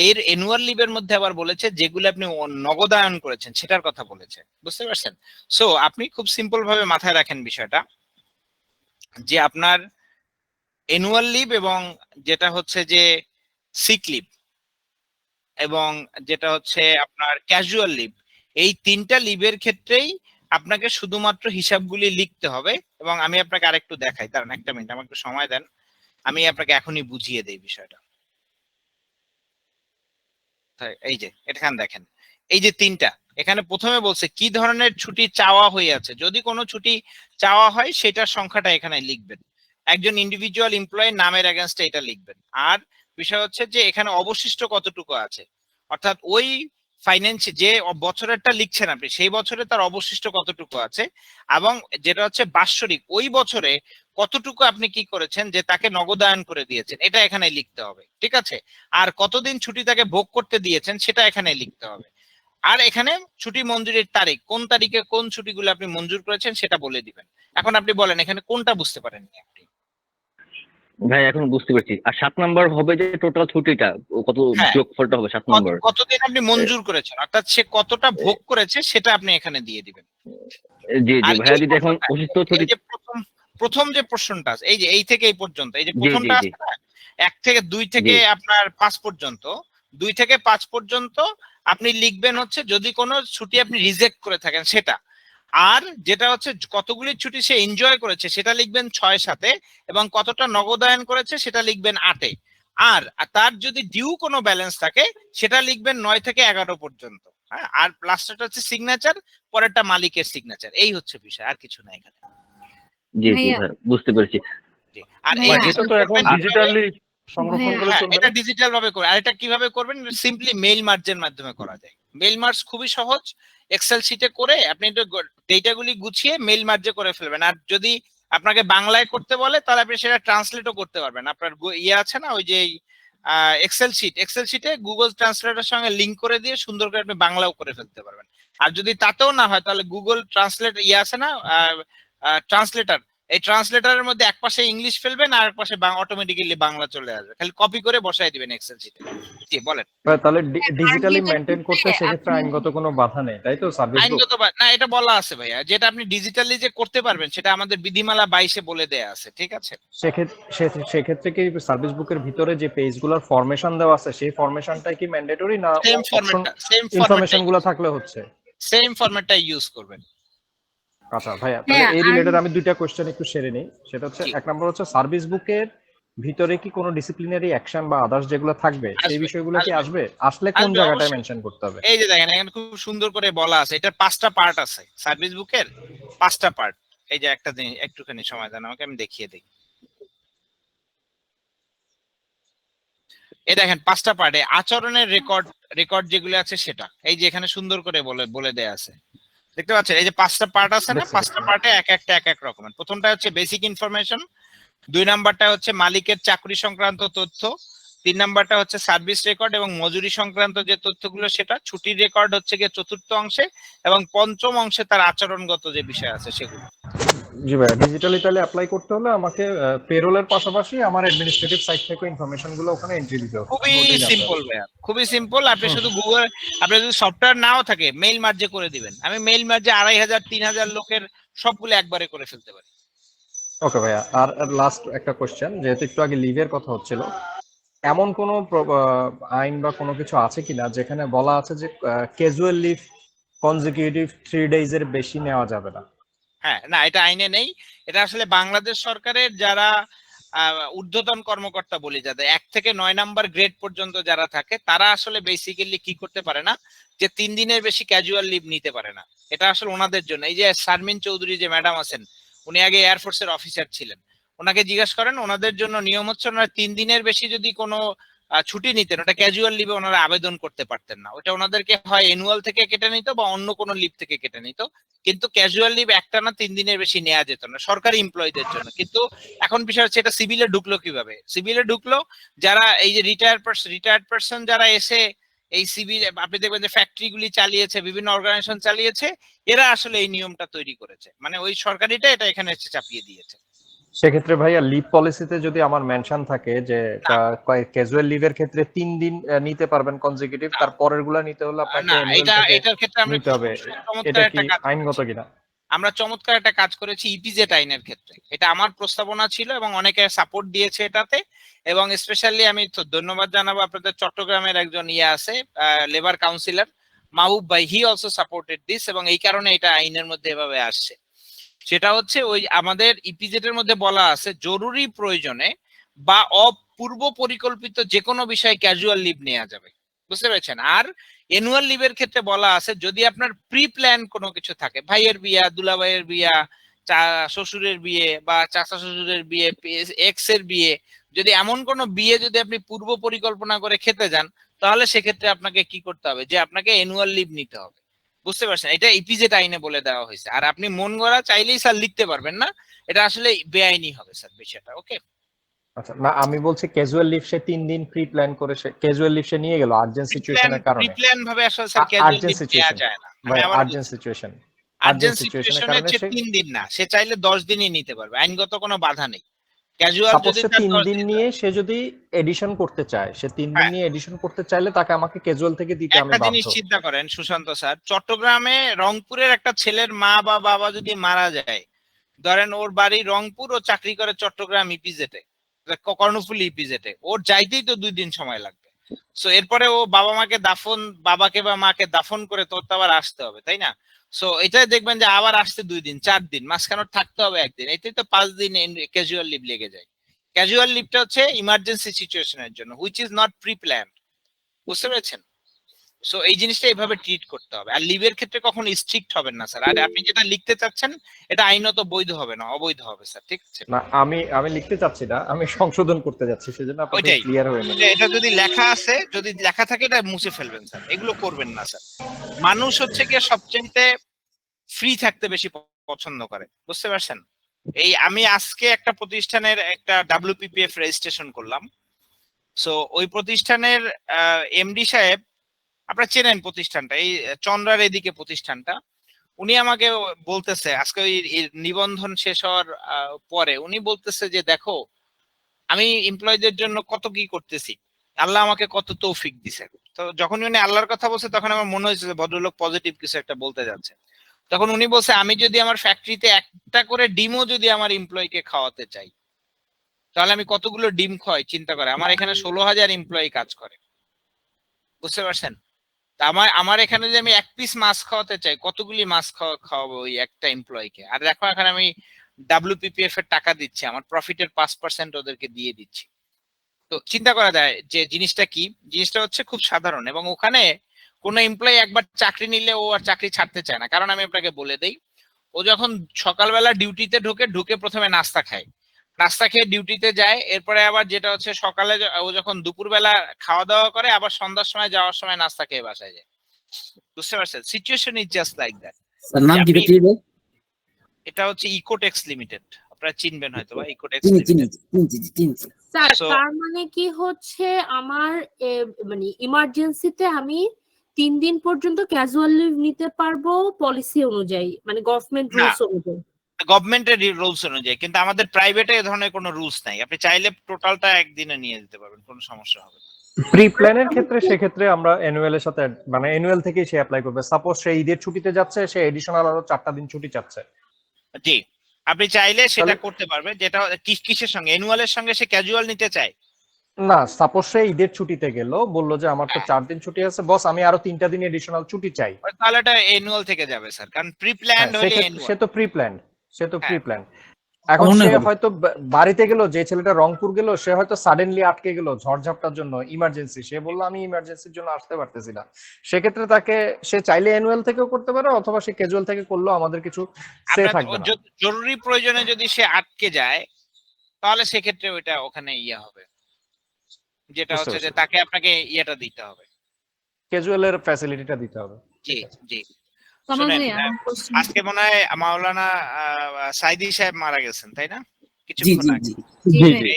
S2: এর অ্যানুয়াল লিভের মধ্যে আবার বলেছে যেগুলো আপনি নগদায়ন করেছেন সেটার কথা বলেছে, বুঝতে পারছেন? সো আপনি খুব সিম্পল ভাবে মাথায় রাখেন বিষয়টা, যে আপনার অ্যানুয়াল লিভ এবং যেটা হচ্ছে যে সিক লিভ এবং যেটা হচ্ছে আপনার ক্যাজুয়াল লিভ, এই 3টা লিভের ক্ষেত্রেই আপনাকে শুধুমাত্র হিসাবগুলি লিখতে হবে। এবং আমি আপনাকে আরেকটু দেখাই, দাঁড়ান একটা মিনিট, আমাকে একটু সময় দেন, আমি আপনাকে এখনই বুঝিয়ে দেই বিষয়টা। এই যে এখানে দেখেন, এই যে 3টা, এখানে প্রথমে বলছে কি ধরনের ছুটি চাওয়া হয়ে আছে। যদি কোনো ছুটি চাওয়া হয় সেটার সংখ্যাটা এখানে লিখবেন, একজন ইন্ডিভিজুয়াল এমপ্লয়ির নামের এগেইনস্টে এটা লিখবেন। আর বিষয় হচ্ছে যে এখানে অবশিষ্ট কতটুকু আছে, অর্থাৎ ওই ফাইন্যান্স যে বছরেরটা লিখছেন আপনি, সেই বছরে তার অবশিষ্ট কতটুকু আছে, এবং যেটা হচ্ছে বাৎসরিক ওই বছরে কতটুকু আপনি কি করেছেন যে তাকে নগদায়ন করে দিয়েছেন, এটা এখানে লিখতে হবে। ঠিক আছে, আর কতদিন ছুটি তাকে ভোগ করতে দিয়েছেন সেটা এখানে লিখতে হবে। আর এখানে ছুটি মঞ্জুরির তারিখ, কোন তারিখে কোন ছুটিগুলো আপনি মঞ্জুর করেছেন সেটা বলে দিবেন। এখন আপনি বলেন এখানে কোনটা বুঝতে পারেননি আপনি?
S9: ভাই এখন বুঝতে পারছি। আর 7 নাম্বার হবে যে টোটাল ছুটিটা কত, যোগফলটা হবে 7 নাম্বার,
S2: কতদিন আপনি মঞ্জুর করেছেন, অর্থাৎ সে কতটা ভোগ করেছে সেটা আপনি এখানে দিয়ে দিবেন।
S9: জি জি ভাইয়া, যদি এখন অসুস্থ ছুটি,
S2: প্রথম যে প্রশ্নটা আছে, এই যে এই থেকে এই পর্যন্ত, এই যে প্রথমটা আছে না, 1 থেকে 2 থেকে আপনার 5 পর্যন্ত, 2 থেকে 5 পর্যন্ত আপনি লিখবেন হচ্ছে যদি কোনো ছুটি আপনি রিজেক্ট করে থাকেন সেটা। আর যেটা হচ্ছে কতগুলি ছুটি সে এনজয় করেছে সেটা লিখবেন 6-7-এ, এবং কতটা নগদায়ন করেছে সেটা লিখবেন 8-এ। আর তার যদি ডিউ কোনো ব্যালেন্স থাকে সেটা লিখবেন 9 থেকে 11 পর্যন্ত। হ্যাঁ, আর লাস্টটা হচ্ছে সিগনেচার, পরেরটা মালিকের সিগনেচার। এই হচ্ছে বিষয়, আর কিছু নাই এখানে।
S9: জি জি বুঝতে পেরেছি।
S2: আর
S8: এটা তো এখন ডিজিটালি সংরক্ষণ করে চলবে,
S2: এটা ডিজিটাল ভাবে করে। আর এটা কিভাবে করবেন? সিম্পলি মেইল মার্জের মাধ্যমে করা যায়। মেইল মার্জ খুবই সহজ, এক্সেল শিটে করে আপনি ডেটাগুলি গুছিয়ে মেইল মার্জে করে ফেলবেন। আর যদি আপনাকে বাংলায় করতে বলে তাহলে আপনি সেটা ট্রান্সলেটও করতে পারবেন। আপনার ইয়ে আছে না ওই যে এক্সেল শিটে গুগল ট্রান্সলেটরের সঙ্গে লিংক করে দিয়ে সুন্দর করে আপনি বাংলাও করে ফেলতে পারবেন। আর যদি তাতেও না হয় তাহলে গুগল ট্রান্সলেট ইয়ে আছে না, ট্রান্সলেটর, এই ট্রান্সলেটরের মধ্যে এক পাশে ইংলিশ ফেলবেন আর এক পাশে অটোমেটিক্যালি বাংলা চলে আসবে, খালি কপি করে বসাই দিবেন এক্সেল শিটে। জি বলেন।
S3: তাহলে ডিজিটালি মেইনটেইন করতে সেক্ষেত্রে আইনগত কোনো বাধা নেই, তাই তো? সার্ভিস
S2: আইনগত না, এটা বলা আছে ভাইয়া, যেটা আপনি ডিজিটালি যে করতে পারবেন সেটা আমাদের বিধিমালা 22-এ বলে দেয়া আছে। ঠিক আছে,
S3: সেক্ষেত্রে কি সার্ভিস বুকের ভিতরে যে পেজগুলোর ফরমেশন দেওয়া আছে সেই ফরমেশনটাই কি ম্যান্ডেটরি, না
S2: সেম
S3: ইনফরমেশনগুলো থাকলে হচ্ছে?
S2: সেম ফরম্যাটটা ইউজ করবেন।
S3: আচ্ছা ভাইয়া, তাহলে এই রিলেটেড আমি দুইটা কোশ্চেন একটু সেরে নিই। সেটা হচ্ছে, এক নম্বর হচ্ছে সার্ভিস বুকের ভিতরে কি কোনো ডিসিপ্লিনারি অ্যাকশন বা আদার্স যেগুলো থাকবে সেই বিষয়গুলো কি আসবে? আসলে কোন জায়গাটায় মেনশন করতে হবে?
S2: এই যে দেখেন এখানে খুব সুন্দর করে বলা আছে, এটার 5টা পার্ট আছে সার্ভিস বুকের, 5টা পার্ট। এই যে একটা দিন একটুখানি সময় দেন আমাকে, আমি দেখিয়ে দিই। এই দেখেন 5টা পার্টে আচরণের রেকর্ড যেগুলো আছে সেটা এই যে এখানে সুন্দর করে বলে দেয়া আছে, দেখতে পাচ্ছেন? এই যে 5টা পার্ট আছে না, 5টা পার্টে এক এক রকমের। প্রথমটা হচ্ছে বেসিক ইনফরমেশন, 2 নাম্বারটা হচ্ছে মালিকের চাকরি সংক্রান্ত তথ্য, 3 নাম্বারটা হচ্ছে সার্ভিস রেকর্ড এবং মজুরি সংক্রান্ত যে তথ্যগুলো সেটা, ছুটির রেকর্ড হচ্ছে গিয়ে 4র্থ অংশে, এবং 5ম অংশে তার আচরণগত যে বিষয় আছে সেগুলো।
S3: জি ভাই, ডিজিটালি তাহলে অ্যাপ্লাই করতে হলে আমাকে পেরোলের পাশাপাশি আমার অ্যাডমিনিস্ট্রেটিভ সাইট থেকে ইনফরমেশন গুলো ওখানে এন্ট্রি দিতে হবে।
S2: খুবই সিম্পল ভাইয়া, খুবই সিম্পল। আপনি শুধু গুগল, আপনার যদি সফটওয়্যার নাও থাকে মেইল মার্জে করে দিবেন। আমি মেইল মার্জে 2500-3000 লোকের সবগুলো একবারে করে ফেলতে পারি।
S3: ওকে ভাইয়া, আর লাস্ট একটা কোশ্চেন, যেহেতু একটু আগে লিভের কথা হচ্ছিল, এমন কোন আইন বা কোনো কিছু আছে কিনা যেখানে বলা আছে যে ক্যাজুয়াল লিভ কনজিকিউটিভ 3 ডেজ এর বেশি নেওয়া যাবে না?
S2: হ্যাঁ, না এটা আইনে নেই। এটা আসলে বাংলাদেশ সরকারের যারা ঊর্ধ্বতন কর্মকর্তা বলি, যাদের 1 থেকে 9 নাম্বার গ্রেড পর্যন্ত যারা থাকে, তারা আসলে বেসিক্যালি কি করতে পারে না, যে 3 দিনের বেশি ক্যাজুয়াল লিভ নিতে পারে না। এটা আসলে ওনাদের জন্য। এই যে শারমিন চৌধুরী যে ম্যাডাম আছেন, উনি আগে এয়ারফোর্সের অফিসার ছিলেন, ওনাকে জিজ্ঞাসা করেন, ওনাদের জন্য নিয়ম হচ্ছে ওনারা 3 দিনের বেশি যদি কোনো ছুটি নিতেন, ওটা ক্যাজুয়াল লিভে ওনারা আবেদন করতে পারতেন না। ওটা ওনাদেরকে হয় অ্যানুয়াল থেকে কেটে নিত বা অন্য কোনো লিভ থেকে কেটে নিত, কিন্তু ক্যাজুয়াল লিভ একটানা 3 দিনের বেশি নেওয়া যেত না সরকারি এমপ্লয়ীদের জন্য। কিন্তু এখন বিষয় হচ্ছে এটা সিভিলে ঢুকলো কিভাবে? সিভিলে ঢুকলো যারা এই যে রিটায়ার্ড পারসন যারা এসে এই সিভিল, আপনি দেখবেন যে ফ্যাক্টরি গুলি চালিয়েছে, বিভিন্ন অর্গানাইজেশন চালিয়েছে, এরা আসলে এই নিয়মটা তৈরি করেছে, মানে ওই সরকারিটা এটা এখানে এসে চাপিয়ে দিয়েছে।
S3: সেক্ষেত্রে ভাইয়া লিভ পলিসিতে যদি আমার মেনশন থাকে যে ক্যাজুয়াল লিভের ক্ষেত্রে 3 দিন নিতে পারবেন কনজিকিউটিভ, তার পরের গুলা নিতে হলে আপনাকে
S2: না,
S3: annual
S2: এটার ক্ষেত্রে আমরা
S3: নিতে হবে,
S2: চমৎকার
S3: এটা কি
S2: একটা কাজ
S3: আইনগত
S2: করেছি।
S3: কিনা?
S2: আমরা চমৎকার একটা কাজ করেছি ইপিজেড আইনের ক্ষেত্রে। এটা আমার প্রস্তাবনা ছিল এবং অনেকে সাপোর্ট দিয়েছে এটাতে, এবং স্পেশালি আমি তো ধন্যবাদ জানাবো আপনাদের চট্টগ্রামের একজন আছে লেবার কাউন্সিলর মাহবুব ভাই, হি অলসো সাপোর্টেড দিস, এবং এই কারণে এটা আইনের মধ্যে এভাবে আসছে। সেটা হচ্ছে ওই আমাদের ইপিজেড এর মধ্যে বলা আছে জরুরি প্রয়োজনে বা অপূর্ব পরিকল্পিত যে কোনো বিষয়ে ক্যাজুয়াল লিভ নেওয়া যাবে, বুঝতে পেরেছেন? আর অ্যানুয়াল লিভের ক্ষেত্রে বলা আছে যদি আপনার প্রি প্ল্যান কোনো কিছু থাকে, ভাইয়ের বিয়া, দুলাভাইয়ের বিয়া, শ্বশুরের বিয়ে বা চাচা শ্বশুরের বিয়ে, এক্স এর বিয়ে, যদি এমন কোনো বিয়ে যদি আপনি পূর্ব পরিকল্পনা করে খেতে যান, তাহলে সেক্ষেত্রে আপনাকে কি করতে হবে, যে আপনাকে অ্যানুয়াল লিভ নিতে হবে, বুঝতে পারছেন? এটা ইপিজেড আইনে বলে দেওয়া হয়েছে। আর আপনি মন গড়া চাইলেই স্যার লিখতে পারবেন না, এটা আসলে বেআইনি হবে স্যার বিষয়টা। ওকে,
S3: আচ্ছা, না আমি বলছি ক্যাজুয়াল লিভ সে 3 দিন প্রি প্ল্যান করে সে ক্যাজুয়াল লিভ সে নিয়ে গেল আর্জেন্ট সিচুয়েশনের কারণে।
S2: প্রি প্ল্যান ভাবে আসলে স্যার ক্যাজুয়াল লিভ দেওয়া যায় না।
S3: ভাই
S2: আমি আবার
S3: আর্জেন্ট সিচুয়েশন,
S2: আর্জেন্ট সিচুয়েশনের কারণে সে 3 দিন না, সে চাইলে 10 দিনই নিতে পারবে, আইনগত কোনো বাধা নেই। ক্যাজুয়াল
S3: সাপোজ
S2: যদি
S3: সে
S2: তার
S3: 3
S2: 10
S3: দিন
S2: দিন
S3: নিয়ে সে যদি এডিশন করতে চায়, সে 3 দিন নিয়ে এডিশন করতে চাইলে তাকে আমাকে ক্যাজুয়াল থেকে দিতে আমি
S2: একটা জিনিস
S3: বাধ্য।
S2: চিন্তা করেন সুশান্ত স্যার, চট্টগ্রামে রংপুরের একটা ছেলের মা বা বাবা যদি মারা যায়, ধরেন ওর বাড়ি রংপুর, ও চাকরি করে চট্টগ্রাম ইপিজেটে, কর্ণফুলী ইপিজেটে, ওর যাইতেই তো 2 দিন সময় লাগবে। সো এরপরে ও বাবাকে বা মাকে দাফন করে তোর তো আবার আসতে হবে, তাই না? সো এটাই দেখবেন যে আবার আসতে 2 দিন 4 দিন, মাঝখানে থাকতে হবে 1 দিন, এতেই তো 5 দিন ক্যাজুয়াল লিভ লেগে যায়। ক্যাজুয়াল লিভটা হচ্ছে ইমার্জেন্সি সিচুয়েশনের জন্য, which is not pre plan, বুঝতে পেরেছেন? সো এই জিনিসটা এইভাবে ট্রিট করতে হবে। আর লিভের ক্ষেত্রে কখনো স্ট্রিক্ট হবেন না স্যার। আর আপনি যেটা লিখতে চাচ্ছেন এটা আইনত বৈধ হবে না, অবৈধ হবে স্যার, ঠিক আছে?
S3: না আমি লিখতে চাচ্ছি না, আমি সংশোধন করতে যাচ্ছি, সেজন্য আপনি
S2: ওইটাই
S3: ক্লিয়ার হয়ে নেন।
S2: এটা যদি লেখা আছে, যদি লেখা থাকে এটা মুছে ফেলবেন স্যার, এগুলো করবেন না স্যার। মানুষ হচ্ছে কি সবচেয়ে ফ্রি থাকতে বেশি পছন্দ করে, বুঝতে পারছেন? এই আমি আজকে একটা প্রতিষ্ঠানের একটা WPPF রেজিস্ট্রেশন করলাম। সো ওই প্রতিষ্ঠানের এমডি সাহেব, আপনারা চেনেন প্রতিষ্ঠানটা, এই চন্দ্রার এদিকে প্রতিষ্ঠানটা, উনি আমাকে বলতেছে আজকে ওই নিবন্ধন শেষ হওয়ার পরে উনি বলতেছে যে দেখো আমি এমপ্লয়ীদের জন্য কত কি করতেছি, আল্লাহ আমাকে কত তৌফিক দিছে। তো যখন উনি আল্লাহর কথা বলছে তখন আমার মনে হয়েছে যে ভদ্রলোক পজিটিভ কিছু একটা বলতে যাচ্ছে। তখন উনি বলছে আমি যদি আমার ফ্যাক্টরিতে একটা করে ডিমও যদি আমার এমপ্লয়ীকে খাওয়াতে চাই, তাহলে আমি কতগুলো ডিম খাওয়াই চিন্তা করে। আমার এখানে 16,000 এমপ্লয়ি কাজ করে, বুঝতে পারছেন? আমার এখানে যে আমি 1 পিস মাছ খাওয়াতে চাই, কতগুলি মাছ খাওয়াবো ওই একটা এমপ্লয়িকে। আর দেখো এখানে আমি WPPF এর টাকা দিচ্ছি, আমার প্রফিটের 5% ওদেরকে দিয়ে দিচ্ছি। তো চিন্তা করা যায় যে জিনিসটা কি, জিনিসটা হচ্ছে খুব সাধারণ। এবং ওখানে কোনো এমপ্লয়ি একবার চাকরি নিলে ও আর চাকরি ছাড়তে চায় না, কারণ আমি আপনাকে বলে দেই, ও যখন সকালবেলা ডিউটিতে ঢুকে প্রথমে নাস্তা খায়, নাস্তা খেয়ে ডিউটিতে যায়, এরপরে আবার যেটা হচ্ছে সকালে ও যখন দুপুরবেলা খাওয়া দাওয়া করে, আবার সন্ধ্যার সময় যাওয়ার সময় নাস্তা খেয়ে বাসায় যায়, বুঝতে পারছেন? Situation is just like that. এটা হচ্ছে ইকোটেক্স লিমিটেড, আপনারা চিনবেন হয়তো বা ইকোটেক্স লিমিটেড।
S4: স্যার তার মানে কি হচ্ছে আমার মানে ইমার্জেন্সিতে আমি 3 দিন পর্যন্ত ক্যাজুয়াল লিভ নিতে পারবো পলিসি অনুযায়ী, মানে গভর্নমেন্ট রুলস অনুযায়ী,
S2: গভর্নমেন্টের রুলস অনুযায়ী, কিন্তু আমাদের প্রাইভেটে এই ধরনের কোনো রুলস নাই। আপনি চাইলে টোটালটা একদিনে নিয়ে যেতে পারবেন, কোনো সমস্যা হবে না।
S3: প্রি প্ল্যানের ক্ষেত্রে সেক্ষেত্রে আমরা অ্যানুয়াল এর সাথে মানে অ্যানুয়াল থেকেই সে অ্যাপ্লাই করবে। সাপোজ সে ঈদের ছুটিতে যাচ্ছে, সে এডিশনাল আরো 4টা দিন ছুটি চাচ্ছে,
S2: জি আপনি চাইলে সেটা করতে পারবেন। যেটা কিসের সঙ্গে, অ্যানুয়ালের সঙ্গে সে ক্যাজুয়াল নিতে চায়
S3: না, সাপোজ সে ঈদের ছুটিতে গেল, বললো যে আমার তো 4 দিন ছুটি আছে বস, আমি আরো 3টা দিন এডিশনাল ছুটি চাই,
S2: তাহলে এটা অ্যানুয়াল থেকে যাবে স্যার, কারণ প্রি প্ল্যান্ড হলে
S3: সে তো প্রি প্ল্যান্ড, এখন সে হয়তো বাড়িতে গেল, যে ছেলেটা রংপুর গেল, সে হয়তো সাডেনলি আটকে গেল ঝড়ঝাপটার জন্য, ইমার্জেন্সি, সে বললো আমি ইমার্জেন্সির জন্য আসতে পারতেছি না, সেক্ষেত্রে তাকে সে চাইলে অ্যানুয়াল থেকেও করতে পারে, অথবা সে ক্যাজুয়াল থেকে করলেও আমাদের কিছু সে থাকবে না।
S2: জরুরি প্রয়োজনে যদি সে আটকে যায় তাহলে সেক্ষেত্রে ওইটা ওখানে হবে, যেটা
S3: বুঝতে
S2: হচ্ছে যে
S3: পারছি।
S2: তাকে আপনাকে ইয়েটা দিতে হবে।
S3: ক্যাজুয়ালের ফ্যাসিলিটিটা দিতে হবে।
S2: জি জি।
S4: কামাল
S2: শুনেন,
S4: ভাই আমার কোশ্চেন
S2: আজকে মনে হয় মাওলানা সাইদি সাহেব মারা গেছেন, তাই না?
S10: জি
S2: কিছুক্ষণ
S10: জি
S2: আগে।
S10: জি
S4: জি
S10: জি
S4: ভাই
S10: জি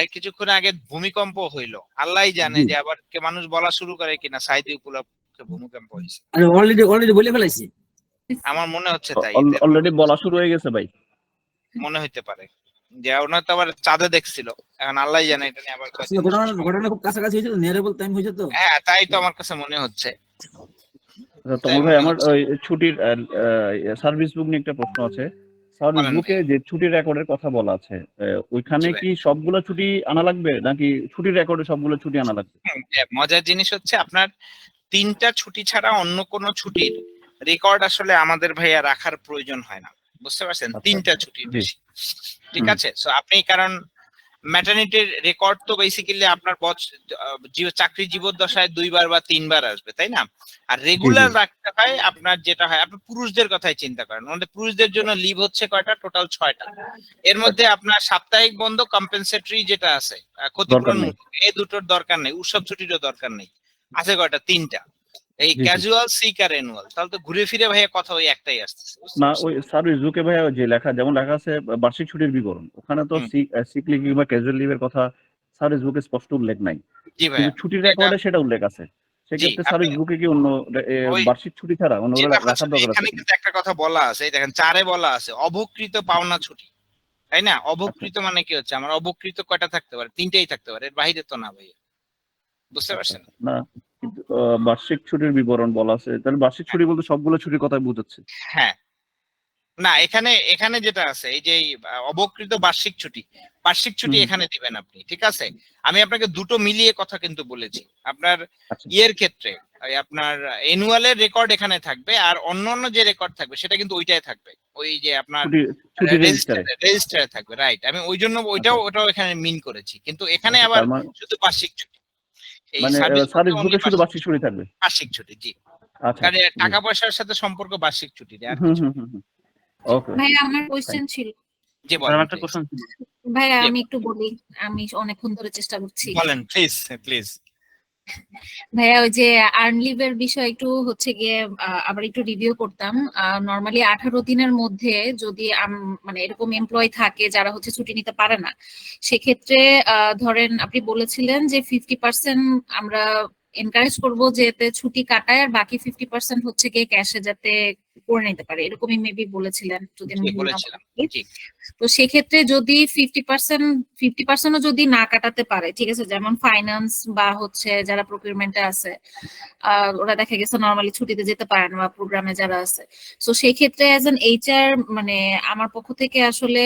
S2: এই কিছুক্ষণ আগে ভূমিকম্প হইলো, আল্লাহই জানে
S10: জি
S2: যে আবার কে মানুষ বলা শুরু করে কিনা সাইদি উপলক্ষে ভূমিকম্প হয়েছে।
S10: আরে অলরেডি অলরেডি বলে ফেলাইছি।
S2: আমার মনে হচ্ছে তাই,
S1: অলরেডি বলা শুরু হয়ে গেছে ভাই।
S2: মনে হইতে পারে যে ওনার তো আবার চাঁদে দেখছিল, এখন আল্লাহই জানে এটা নিয়ে আবার
S10: আসলে
S2: কয়দিন
S10: ঘটনা
S2: সময়।
S10: ঘটনা খুব কাছাকাছি হয়েছে তো, নিয়ারেবল টাইম হয়েছে তো।
S2: হ্যাঁ তাই তো আমার কাছে মনে হচ্ছে।
S1: আচ্ছা,
S2: তাই
S1: তমল ভাই
S2: মনে
S1: আমার
S2: হচ্ছে।
S1: ওই ছুটির সার্ভিস বুক নিয়ে একটা প্রশ্ন আছে। সার্ভিস
S2: বলেন
S1: বুকে
S2: ভাই।
S1: যে ছুটির রেকর্ডের কথা বলা আছে, ওইখানে
S2: জি ভাই।
S1: কি সবগুলো ছুটি আনা লাগবে নাকি ছুটির রেকর্ডে সবগুলো ছুটি আনা লাগবে?
S2: মজার জিনিস হচ্ছে আপনার 3টা ছুটি ছাড়া অন্য কোনো ছুটির রেকর্ড আসলে আমাদের ভাইয়া রাখার প্রয়োজন হয় না, বুঝতে পারছেন?
S1: আচ্ছা
S2: 3টা ছুটির
S1: জি
S2: বেশি, ঠিক
S1: হুম
S2: আছে? সো আপনি কারণ ম্যাটারনিটির রেকর্ড তো বেসিক্যালি আপনার চাকরি জীবদ্দশায় 2বার বা 3বার আসবে, তাই না? আর
S1: জি জি
S2: রেগুলার রাখতে হয় আপনার যেটা হয়, আপনি পুরুষদের কথাই চিন্তা করেন, আমাদের পুরুষদের জন্য লিভ হচ্ছে কয়টা? টোটাল 6টা। এর মধ্যে আপনার সাপ্তাহিক বন্ধ, কম্পেনসেটরি যেটা আছে
S1: দরকার
S2: ক্ষতিপূরণ
S1: নেই।
S2: এই দুটোর দরকার নেই, উৎসব ছুটিরও দরকার নেই। আছে কয়টা? 3টা। এই
S1: জি জি
S2: ক্যাজুয়াল, সিক আর অ্যানুয়াল, তাহলে তো ঘুরে ফিরে ভাইয়া কথা ওই একটাই আসতেছে, বুঝতে
S1: না,
S2: পারছেন?
S1: ওই সার্ভিস বুকে ভাই যে লেখা, যেমন লেখা আছে বার্ষিক ছুটির বিবরণ, ওখানে তো
S2: হুম,
S1: সিক লিভ কিংবা ক্যাজুয়াল লিভের কথা সার্ভিস বুকে স্পষ্ট উল্লেখ নাই,
S2: জি
S1: কিন্তু
S2: ভাইয়া।
S1: ছুটির
S2: এটা
S1: রেকর্ডে সেটা উল্লেখ আছে।
S2: জি
S1: সেক্ষেত্রে
S2: আপনি
S1: সার্ভিস বুকে কি অন্য
S2: ওই
S1: বার্ষিক ছুটি ছাড়া অন্যগুলো
S2: যেটা হচ্ছে
S1: রাখার দরকার আছে
S2: এখানে
S1: কিনা?
S2: কিন্তু একটা কথা বলা আছে, এই দেখেন 4-এ বলা আছে অভুকৃত পাওনা ছুটি, তাই না?
S1: আচ্ছা
S2: অভুকৃত মানে কি হচ্ছে? আমার অভুকৃত কয়টা থাকতে পারে? 3টেই থাকতে পারে, এর বাইরে তো না ভাইয়া, বুঝতে
S1: আচ্ছা
S2: পারছেন?
S1: না, কিন্তু বার্ষিক ছুটির বিবরণ বলা আছে, তাহলে বার্ষিক ছুটি বলতে সবগুলো ছুটির কথাই বোঝাচ্ছে।
S2: হ্যাঁ, না এখানে এখানে যেটা আছে এই যে এই, অবকৃত বার্ষিক ছুটি, বার্ষিক ছুটি
S1: হুম
S2: এখানে দিবেন আপনি, ঠিক আছে? আমি আপনাকে দুটো মিলিয়ে কথা কিন্তু বলেছি। আপনার
S1: আচ্ছা
S2: ইয়ের ক্ষেত্রে ওই আপনার অ্যানুয়ালের রেকর্ড এখানে থাকবে, আর অন্যান্য যে রেকর্ড থাকবে সেটা কিন্তু ওইটাই থাকবে, ওই যে আপনার
S1: ছুটি ছুটি রেজিস্টারে।
S2: রেজিস্টারে থাকবে, রাইট? আমি ওই জন্য
S1: আচ্ছা
S2: ওটাও এখানে মিন করেছি, কিন্তু এখানে
S1: আচ্ছা
S2: আবার
S1: তার মানে
S2: শুধু বার্ষিক ছুটি, এই
S1: মানে
S2: সার্ভিস বুকে
S1: সার্ভিস
S2: অনলি
S1: বুকে শুধু বার্ষিক ছুটি থাকবে।
S2: বার্ষিক ছুটি, জি।
S1: আচ্ছা
S2: কারণ
S1: আচ্ছা জি
S2: টাকা পয়সার সাথে সম্পর্ক বার্ষিক ছুটি, আর
S1: হুম
S2: কিছু
S1: হুম
S2: না।
S1: হুম হুম
S2: জি
S1: ওকে
S4: ভাইয়া আমার
S1: ফাইন।
S4: কোশ্চেন ছিল।
S2: জি
S8: স্যার
S2: বলেন
S8: আমার একটা
S2: প্লিজ।
S8: কোশ্চেন ছিল।
S4: ভাইয়া
S2: জি
S4: আমি একটু বলি, আমি অনেকক্ষণ ধরে চেষ্টা করছি।
S2: বলেন প্লিজ প্লিজ।
S4: ভাইয়া ওই যে আর্ন লিভ এর বিষয় একটু হচ্ছে গিয়ে আবার একটু রিভিউ করতাম। নর্মালি 18 দিনের মধ্যে যদি মানে এরকম এমপ্লয় থাকে যারা হচ্ছে ছুটি নিতে পারে না, সেক্ষেত্রে ধরেন আপনি বলেছিলেন যে 50% আমরা এনকারেজ করব যে এতে ছুটি কাটায়, আর বাকি 50% হচ্ছে গিয়ে ক্যাশে যাতে করে নিতে পারে, এরকমই মেবি বলেছিলেন যদি আমি
S2: জি
S4: ভুল না
S2: বলেছিলাম।
S4: বলি।
S2: জি
S4: তো সেক্ষেত্রে যদি 50%ও যদি না কাটাতে পারে, ঠিক আছে, যেমন ফাইন্যান্স বা হচ্ছে যারা প্রকিউরমেন্টে আছে, ওরা দেখা গেছে নর্মালি ছুটিতে যেতে পারে না বা প্রোগ্রামে যারা আছে, তো সেই ক্ষেত্রে অ্যাজ এন এইচআর মানে আমার পক্ষ থেকে আসলে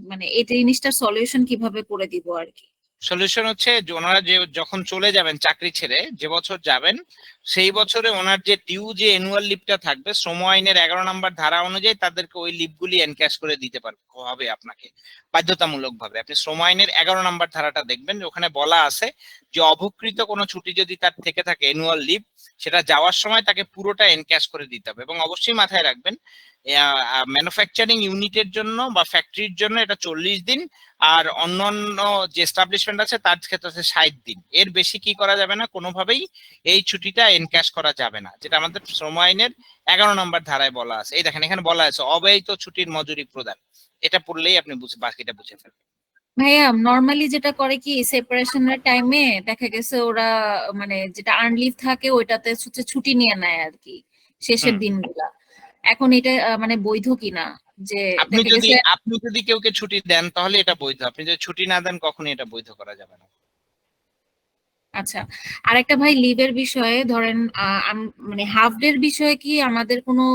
S4: মানে এই জিনিসটার সলিউশন কিভাবে করে দিব আর কি।
S2: সলিউশন হচ্ছে যে ওনারা যে যখন চলে যাবেন চাকরি ছেড়ে, যে বছর যাবেন সেই বছরে ওনার যে ডিউ যে অ্যানুয়াল লিভটা থাকবে, শ্রম আইনের 11 নম্বর ধারা অনুযায়ী তাদেরকে ওই লিভগুলি এনক্যাশ করে দিতে হবে আপনাকে বাধ্যতামূলক ভাবে। আপনি শ্রম আইনের 11 নম্বর ধারাটা দেখবেন, ওখানে বলা আছে যে অভুকৃত কোনো ছুটি যদি তার থেকে থাকে অ্যানুয়াল লিভ, সেটা যাওয়ার সময় তাকে পুরোটা এনক্যাশ করে দিতে হবে। এবং অবশ্যই মাথায় রাখবেন ম্যানুফ্যাকচারিং ইউনিটের জন্য বা ফ্যাক্টরির জন্য এটা 40 দিন, আর অন্যান্য যে এস্টাবলিশমেন্ট আছে তার ক্ষেত্রে আছে 60 দিন। এর বেশি কি করা যাবে না, কোনোভাবেই এই ছুটিটা এনক্যাশ করা যাবে না, যেটা আমাদের শ্রম আইনের 11 নম্বর ধারায় বলা আছে। এই দেখেন এখানে বলা আছে অব্যয়িত ছুটির মজুরি প্রদান, এটা পড়লেই আপনি বাকিটা বুঝে ফেলবেন।
S4: ভাইয়া নর্মালি যেটা করে কি সেপারেশনের টাইমে দেখা গেছে ওরা মানে যেটা আর্ন লিভ থাকে ওইটাতে হচ্ছে ছুটি নিয়ে নেয় আর কি শেষের দিনগুলা। এখন এটা মানে বৈধ কিনা যে দেখা গেছে
S2: আপনি যদি কেউকে ছুটি দেন তাহলে এটা বৈধ, আপনি যদি ছুটি না দেন কখনোই এটা বৈধ করা যাবে না।
S4: আচ্ছা, আরেকটা ভাই লিভের বিষয়ে ধরেন মানে হাফ ডে এর বিষয়ে কি আমাদের কোনো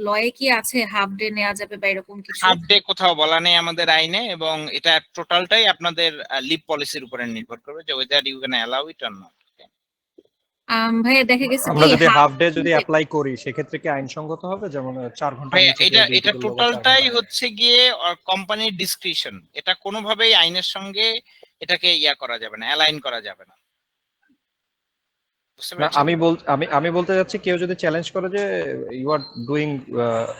S4: লয়ে কি আছে হাফ ডে নেওয়া যাবে বা এরকম কিছু?
S2: হাফ ডে কোথাও বলা নেই আমাদের আইনে, এবং এটা টোটালটাই আপনাদের লিভ পলিসির উপরে নির্ভর করবে যে whether you can allow it or not.
S4: ভাইয়া দেখা গেছে
S3: আমরা
S4: কি
S3: যদি হাফ ডে যদি অ্যাপ্লাই করি সেক্ষেত্রে কি আইনসঙ্গত হবে? যেমন 4 ঘন্টা নিচে
S2: এটা
S3: কেউ ডিউটি
S2: এটা
S3: করলো বা 4
S2: টোটালটাই
S3: ঘন্টা।
S2: হচ্ছে গিয়ে কোম্পানির ডিসক্রিশন, এটা কোনোভাবেই আইনের সঙ্গে এটাকে করা যাবে না, অ্যালাইন করা যাবে না, বুঝতে
S3: না
S2: পেরেছেন?
S3: আমি বলতে যাচ্ছি কেউ যদি চ্যালেঞ্জ করে যে you are doing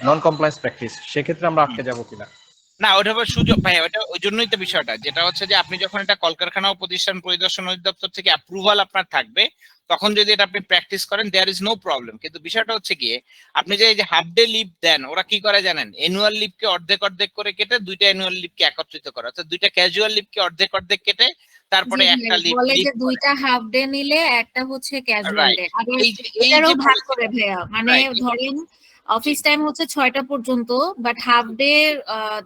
S3: non compliance practice, সেক্ষেত্রে আমরা আটকে যাব কিনা?
S2: না, ওটা আবার সুযোগ ভাই, ওটা ওই জন্যই তো বিষয়টা, যেটা হচ্ছে যে আপনি যখন এটা কলকারখানা ও প্রতিষ্ঠান পরিদর্শন অধিদপ্তর থেকে অ্যাপ্রুভাল আপনার থাকবে, তখন যদি এটা আপনি প্র্যাকটিস করেন দেয়ার ইজ নো প্রবলেম। কিন্তু বিষয়টা হচ্ছে গিয়ে আপনি যে এই যে হাফ ডে লিভ দেন, ওরা কি করে জানেন, অ্যানুয়াল লিভকে অর্ধেক অর্ধেক করে কেটে দুইটা অ্যানুয়াল লিভকে একত্রিত করে, অর্থাৎ দুইটা ক্যাজুয়াল লিভকে অর্ধেক অর্ধেক কেটে তারপরে একটা লিভ
S11: বলে যে দুইটা হাফ ডে নিলে একটা হচ্ছে ক্যাজুয়াল ডে, আবার এটারও ভাগ করে ভাইয়া, মানে ধরেন অফিস টাইম হচ্ছে 6টা পর্যন্ত, বাট হাফ ডে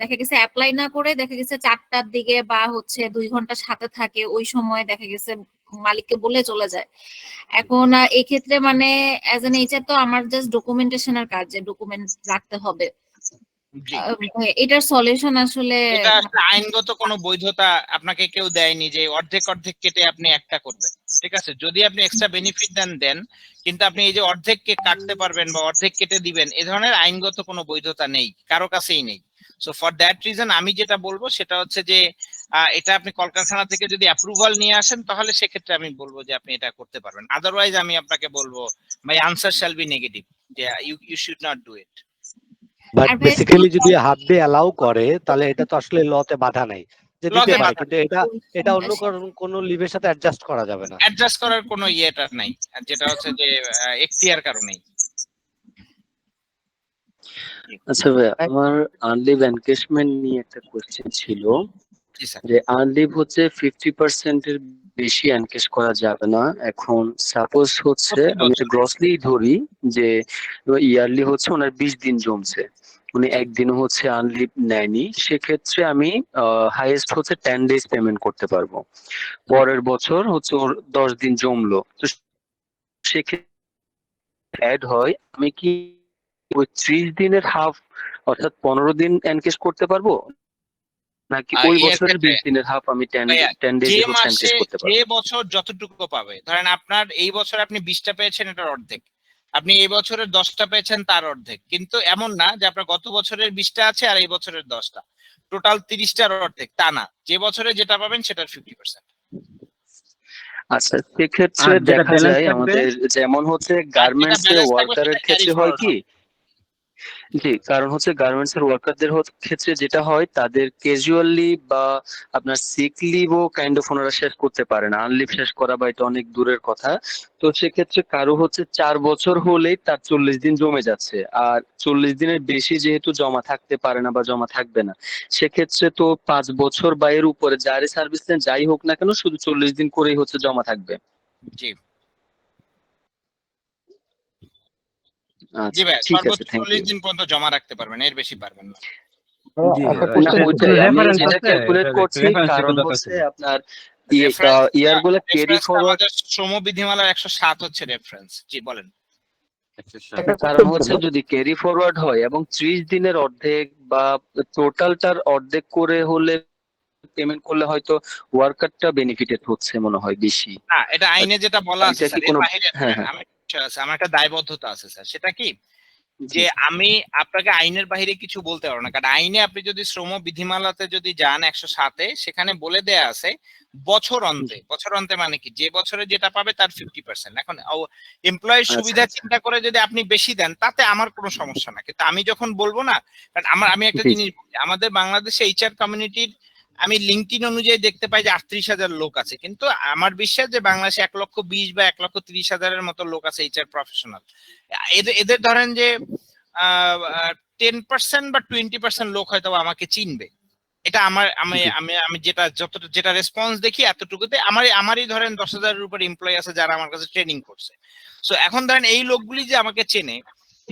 S11: দেখা গেছে অ্যাপ্লাই না করে দেখা গেছে 4টার দিকে বা হচ্ছে 2 ঘন্টা সাথে থাকে, ওই সময় দেখা গেছে মালিককে বলে চলে যায়। এখন এই ক্ষেত্রে মানে অ্যাজ এন এইচআর তো আমার জাস্ট ডকুমেন্টেশনের কাজ, যে ডকুমেন্ট রাখতে হবে, এটার সলিউশন আসলে
S2: এটা আসলে আইনগত কোনো বৈধতা আপনাকে কেউ দেয়নি যে অর্ধেক অর্ধেক কেটে আপনি একটা করবেন, ঠিক আছে? যদি আপনি এক্সট্রা বেনিফিট দেন, কিন্তু আপনি এই যে অর্ধেক কাটতে পারবেন বা অর্ধেক কেটে দিবেন, এ ধরনের আইনগত কোনো বৈধতা নেই, কারো কাছেই নেই। সো ফর দ্যাট রিজন আমি যেটা বলবো সেটা হচ্ছে যে এটা আপনি কলকারখানা থেকে যদি অ্যাপ্রুভাল নিয়ে আসেন, তাহলে সেক্ষেত্রে আমি বলবো যে আপনি এটা করতে পারবেন। আদারওয়াইজ আমি আপনাকে বলবো my answer shall be negative, যে you should not do it.
S7: But basically যদি হাফ ডে অ্যালাউ করে তাহলে এটা তো আসলে লতে বাধা নাই, যে দিতে পারে, কিন্তু এটা অন্য কোন লিভের সাথে অ্যাডজাস্ট করা যাবে না,
S2: অ্যাডজাস্ট করার কোনো ইয়েটা নাই, যেটা হচ্ছে যে এখতিয়ার কারণেই।
S12: আচ্ছা ভাই, আমার আনলিভ এনকেশমেন্ট নিয়ে একটা কোশ্চেন ছিল, যে আনলিভ হচ্ছে 50% এর বেশি এনকেশ করা যাবে না। এখন সাপোজ হচ্ছে আমি গ্রসলি ধরি যে ইয়ারলি হচ্ছে ওনার 20 দিন জমছে, উনি একদিনও হচ্ছে আনলিভ নেয়নি, সেক্ষেত্রে আমি হাইয়েস্ট হচ্ছে 10 ডেজ পেমেন্ট করতে পারবো। পরের বছর হচ্ছে ওর 10 দিন জমলো, তো সেক্ষেত্রে অ্যাড হয়, আমি কি ওই 30 দিনের হাফ অর্থাৎ 15 দিন এনকেশ করতে পারবো, নাকি ওই বছরের 20 দিনের হাফ আমি 10 ডেজ এনকেশ করতে পারবো?
S2: যে বছর যতটুকু পাবে, ধরেন আপনার এই বছর আপনি 20টা পেয়েছেন, এটার অর্ধেক, আপনি এই বছরের 10টা পেয়েছেন, তার অর্ধেক। কিন্তু এমন না যে আপনার গত বছরের 20টা আছে আর এই বছরের 10টা, টোটাল 30টার অর্ধেক, তা না, যে বছরে যেটা পাবেন সেটার 50%।
S12: আচ্ছা, সেক্ষেত্রে দেখা যায় আমাদের যেমন হচ্ছে গার্মেন্টস এর ওয়ার্কারের ক্ষেত্রে হয় কি, জি, কারণ হচ্ছে গার্মেন্টস এর ওয়ার্কারদের ক্ষেত্রে যেটা হয়, তাদের ক্যাজুয়ালি বা আপনার সিক লিভও কাইন্ড অফ ওনারা শেষ করতে পারে না, আনলিভ শেষ করা বা এটা অনেক দূরের কথা। তো সেক্ষেত্রে কারো হচ্ছে 4 বছর হলেই তার 40 দিন জমে যাচ্ছে, আর 40 দিনের বেশি যেহেতু জমা থাকতে পারে না বা জমা থাকবে না, সেক্ষেত্রে তো 5 বছর বা এর উপরে যারই সার্ভিস নেন যাই হোক না কেন, শুধু 40 দিন করেই হচ্ছে জমা থাকবে।
S2: জি
S12: আচ্ছা,
S2: ভাই,
S12: ঠিক আছে,
S2: সর্বোচ্চ
S12: থ্যাংক
S2: 40
S12: ইউ।
S2: দিন পর্যন্ত জমা রাখতে পারবেন, এর বেশি পারবেন না।
S12: আমি যেটা ক্যালকুলেট করছি, কারণ হচ্ছে আপনার ইয়ার গুলো ক্যারি ফরওয়ার্ড,
S2: শ্রম বিধিমালার 107 হচ্ছে রেফারেন্স। জি বলেন।
S12: কারণ হচ্ছে যদি ক্যারি ফরওয়ার্ড হয় এবং 30 দিনের অর্ধেক বা টোটালটার অর্ধেক করে হলে পেমেন্ট করলে হয়তো ওয়ার্কারটা বেনিফিটেড হচ্ছে মনে হয় বেশি।
S2: না, এটা আইনে যেটা বলা আছে স্যার, এর বাইরে
S12: হ্যাঁ,
S2: আমার একটা দায়বদ্ধতা আছে স্যার, সেটা কি যে আমি আপনাকে আইনের বাইরে কিছু বলতে পারবো না, কারণ আইনে আপনি যদি শ্রম বিধিমালাতে যদি যান 107-এ, সেখানে বলে দেয়া আছে বছর অন্তে মানে কি, যে বছরে যেটা পাবে তার 50%। এখন এমপ্লয়ের সুবিধা চিন্তা করে যদি আপনি বেশি দেন, তাতে আমার কোনো সমস্যা না, কিন্তু আমি যখন বলবো না, কারণ আমি একটা জিনিস বলি, আমাদের বাংলাদেশে এইচআর কমিউনিটির আমি লিঙ্কডইন অনুযায়ী দেখতে পাই যে 38,000 লোক আছে, কিন্তু আমার বিশ্বাস যে বাংলাদেশে 1,20,000 বা 1,30,000-এর মতো লোক আছে এইচআর প্রফেশনাল। এদের ধরেন যে 10% বা 20% লোক হয়তো আমাকে চিনবে, এটা আমি যেটা রেসপন্স দেখি এতটুকুতে আমারই ধরেন 10,000-এর উপর এমপ্লয়ি আছে যারা আমার কাছে ট্রেনিং করছে। সো এখন ধরেন এই লোকগুলি যে আমাকে চেনে,